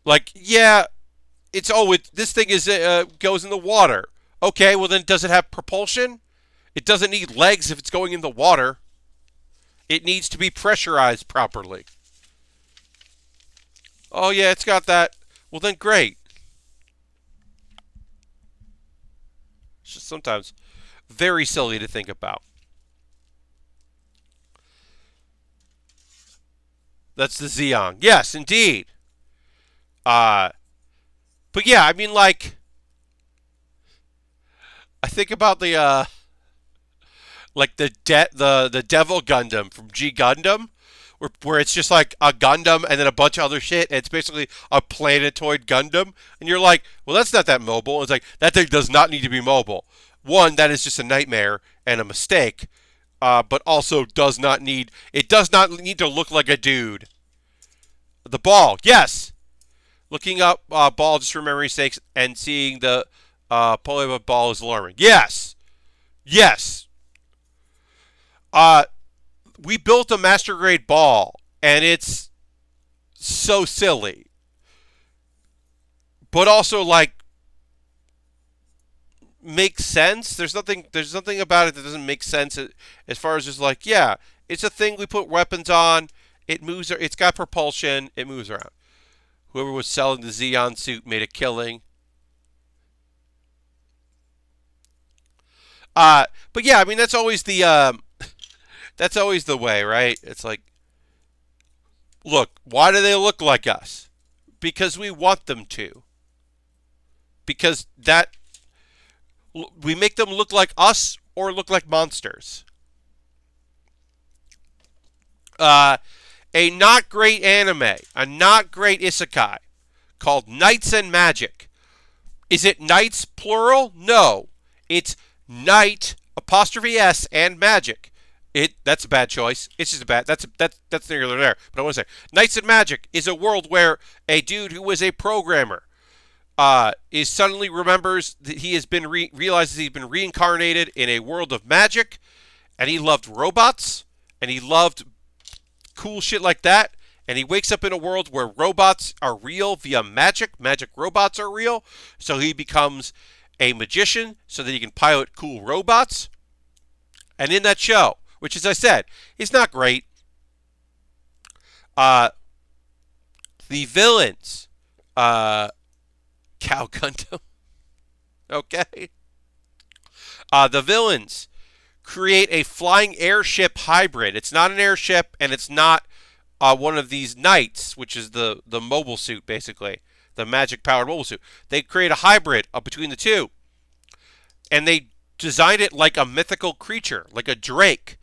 Like, yeah, this thing is goes in the water. Okay, well then does it have propulsion? It doesn't need legs if it's going in the water. It needs to be pressurized properly. Oh yeah, it's got that. Well then great. It's just sometimes very silly to think about. That's the Zeong. Yes, indeed. But yeah, I mean, like, I think about the the Devil Gundam from G Gundam, where it's just like a Gundam and then a bunch of other shit. And it's basically a planetoid Gundam, and you're like, well, that's not that mobile. It's like that thing does not need to be mobile. One, that is just a nightmare and a mistake. But also does not need to look like a dude. The ball, yes. Looking up ball just for memory's sake and seeing the polio ball is alarming. Yes, yes. We built a master grade ball, and it's so silly, but also like makes sense. There's nothing about it that doesn't make sense as far as just like, yeah, it's a thing we put weapons on. It moves. It's got propulsion. It moves around. Whoever was selling the Zeon suit made a killing. But yeah, I mean that's always the that's always the way, right? It's like, look, why do they look like us? Because we want them to. Because we make them look like us or look like monsters. A not great anime, a not great isekai called Knights and Magic. Is it knights plural? No. It's knight apostrophe S and magic. That's a bad choice. It's just a bad. That's nearly there. But I want to say Knights and Magic is a world where a dude who was a programmer is suddenly remembers that he has been realizes he's been reincarnated in a world of magic, and he loved robots and he loved cool shit like that, and he wakes up in a world where robots are real via magic. Magic robots are real, so he becomes a magician so that he can pilot cool robots. And in that show, which as I said, is not great, the villains, Cow Gundam, okay? The villains create a flying airship hybrid. It's not an airship, and it's not one of these knights, which is the mobile suit, basically. The magic-powered mobile suit. They create a hybrid between the two. And they designed it like a mythical creature, like a drake,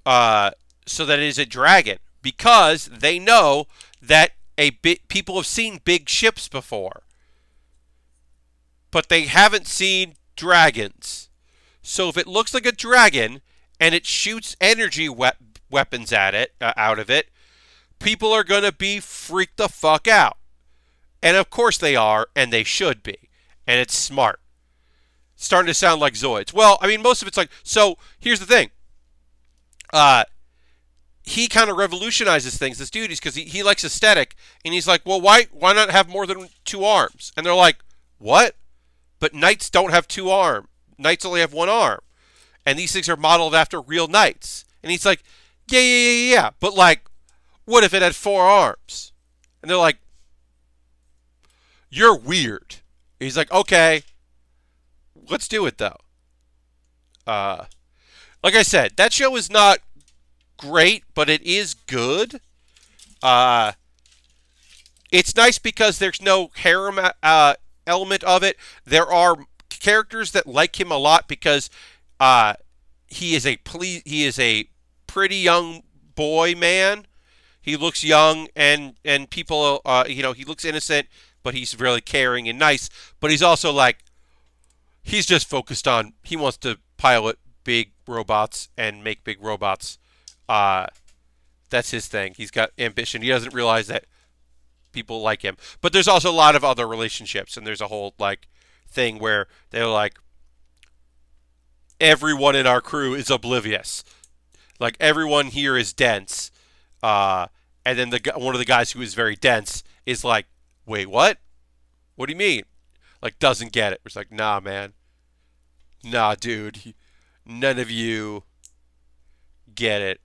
uh, so that it is a dragon, because they know that people have seen big ships before, but they haven't seen dragons. So if it looks like a dragon and it shoots energy weapons at it, out of it, people are gonna be freaked the fuck out. And of course they are, and they should be. And it's smart. It's starting to sound like Zoids. Well, I mean, most of it's like. So here's the thing. Uh, he kind of revolutionizes things. This dude, because he likes aesthetic, and he's like, well, why not have more than two arms? And they're like, what? But knights don't have two arms. Knights only have one arm, and these things are modeled after real knights. And he's like, yeah. But like, what if it had four arms? And they're like, you're weird. He's like, okay, let's do it though. Like I said, that show is not great, but it is good. Uh, it's nice because there's no harem element of it. There are characters that like him a lot because he is a pretty young boy man. He looks young and people he looks innocent, but he's really caring and nice. But he's also like he's just focused on he wants to pilot big robots and make big robots. That's his thing. He's got ambition. He doesn't realize that people like him. But there's also a lot of other relationships, and there's a whole like thing where they're like everyone in our crew is oblivious. Like everyone here is dense. And then one of the guys who is very dense is like, wait, what? What do you mean? Like doesn't get it. It's like, nah, man. Nah, dude. None of you get it.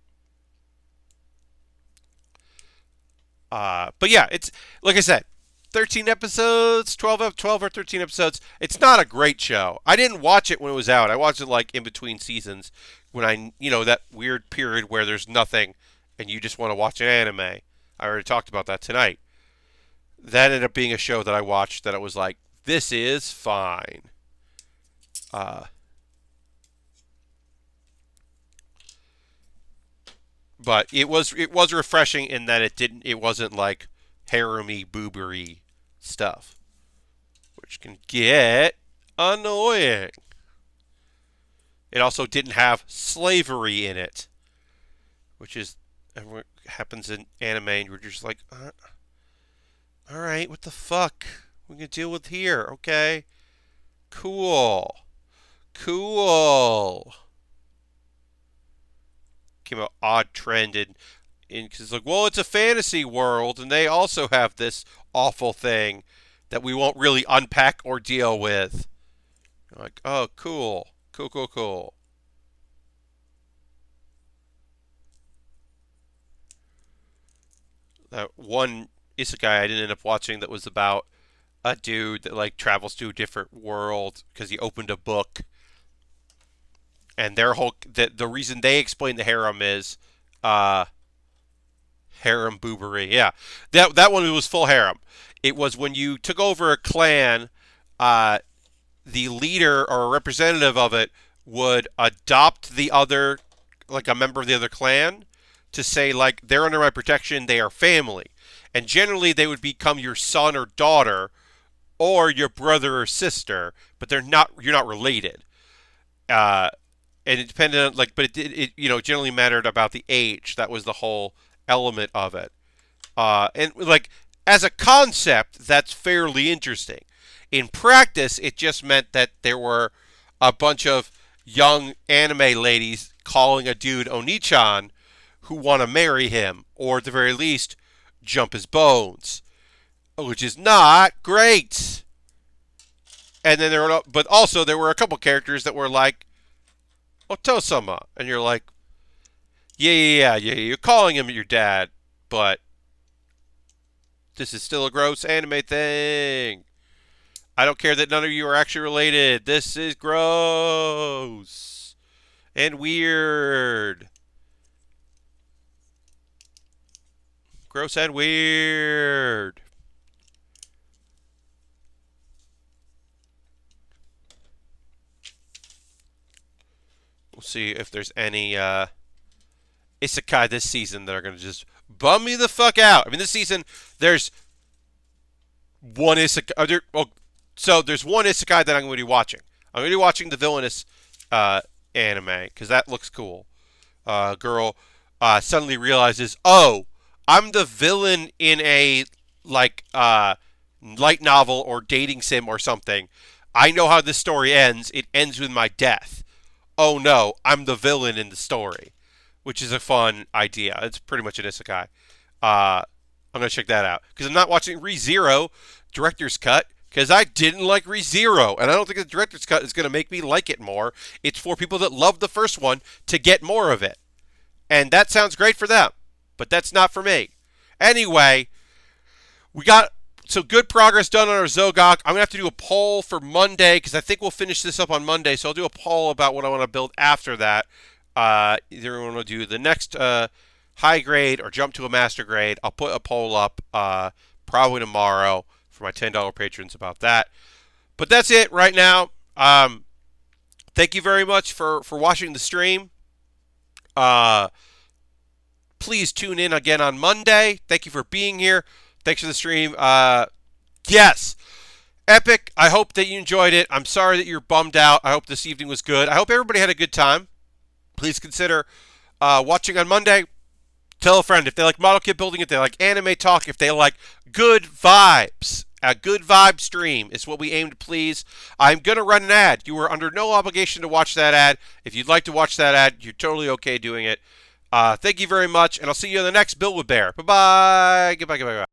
But yeah, it's like I said, 13 episodes, 12 or 13 episodes. It's not a great show. I didn't watch it when it was out. I watched it like in between seasons when that weird period where there's nothing and you just want to watch an anime. I already talked about that tonight. That ended up being a show that I watched that I was like, this is fine. But it was refreshing in that it wasn't like harem-y, boobery stuff, which can get annoying. It also didn't have slavery in it, which is what happens in anime, and you're just like, all right, what the fuck? We can deal with here, okay? Cool. Came an odd trend in because it's like, well, it's a fantasy world, and they also have this awful thing that we won't really unpack or deal with. You're like, oh, cool. That one isekai I didn't end up watching that was about a dude that like travels to a different world because he opened a book, and their whole the reason they explain the harem is harem boobery. Yeah, that one was full harem. It was when you took over a clan, the leader or a representative of it would adopt the other, like a member of the other clan, to say like they're under my protection, they are family, and generally they would become your son or daughter, or your brother or sister, but they're not. You're not related. Uh, and it depended on like, but it generally mattered about the age. That was the whole element of it. And like as a concept, that's fairly interesting. In practice, it just meant that there were a bunch of young anime ladies calling a dude Onichan who want to marry him, or at the very least, jump his bones, which is not great. And then but also there were a couple characters that were like Otosama, and you're like, yeah, you're calling him your dad, but this is still a gross anime thing. I don't care that none of you are actually related. This is gross and weird. Gross and weird. We'll see if there's any isekai this season that are going to just bum me the fuck out. I mean, this season there's one isekai. So there's one isekai that I'm going to be watching. I'm going to be watching the Villainous anime because that looks cool. Girl suddenly realizes, oh, I'm the villain in a like light novel or dating sim or something. I know how this story ends. It ends with my death. Oh no, I'm the villain in the story, which is a fun idea. It's pretty much an isekai. I'm gonna check that out because I'm not watching ReZero director's cut because I didn't like ReZero, and I don't think the director's cut is gonna make me like it more. It's for people that loved the first one to get more of it, and that sounds great for them, but that's not for me. Anyway, we got some good progress done on our Zogok. I'm going to have to do a poll for Monday because I think we'll finish this up on Monday. So I'll do a poll about what I want to build after that. Either we want to do the next high grade or jump to a master grade. I'll put a poll up probably tomorrow for my $10 patrons about that. But that's it right now. Thank you very much for watching the stream. Please tune in again on Monday. Thank you for being here. Thanks for the stream. Yes. Epic. I hope that you enjoyed it. I'm sorry that you're bummed out. I hope this evening was good. I hope everybody had a good time. Please consider watching on Monday. Tell a friend if they like model kit building, if they like anime talk, if they like good vibes. A good vibe stream is what we aim to please. I'm going to run an ad. You are under no obligation to watch that ad. If you'd like to watch that ad, you're totally okay doing it. Thank you very much, and I'll see you in the next Build with Bear. Bye-bye. Goodbye, goodbye, goodbye.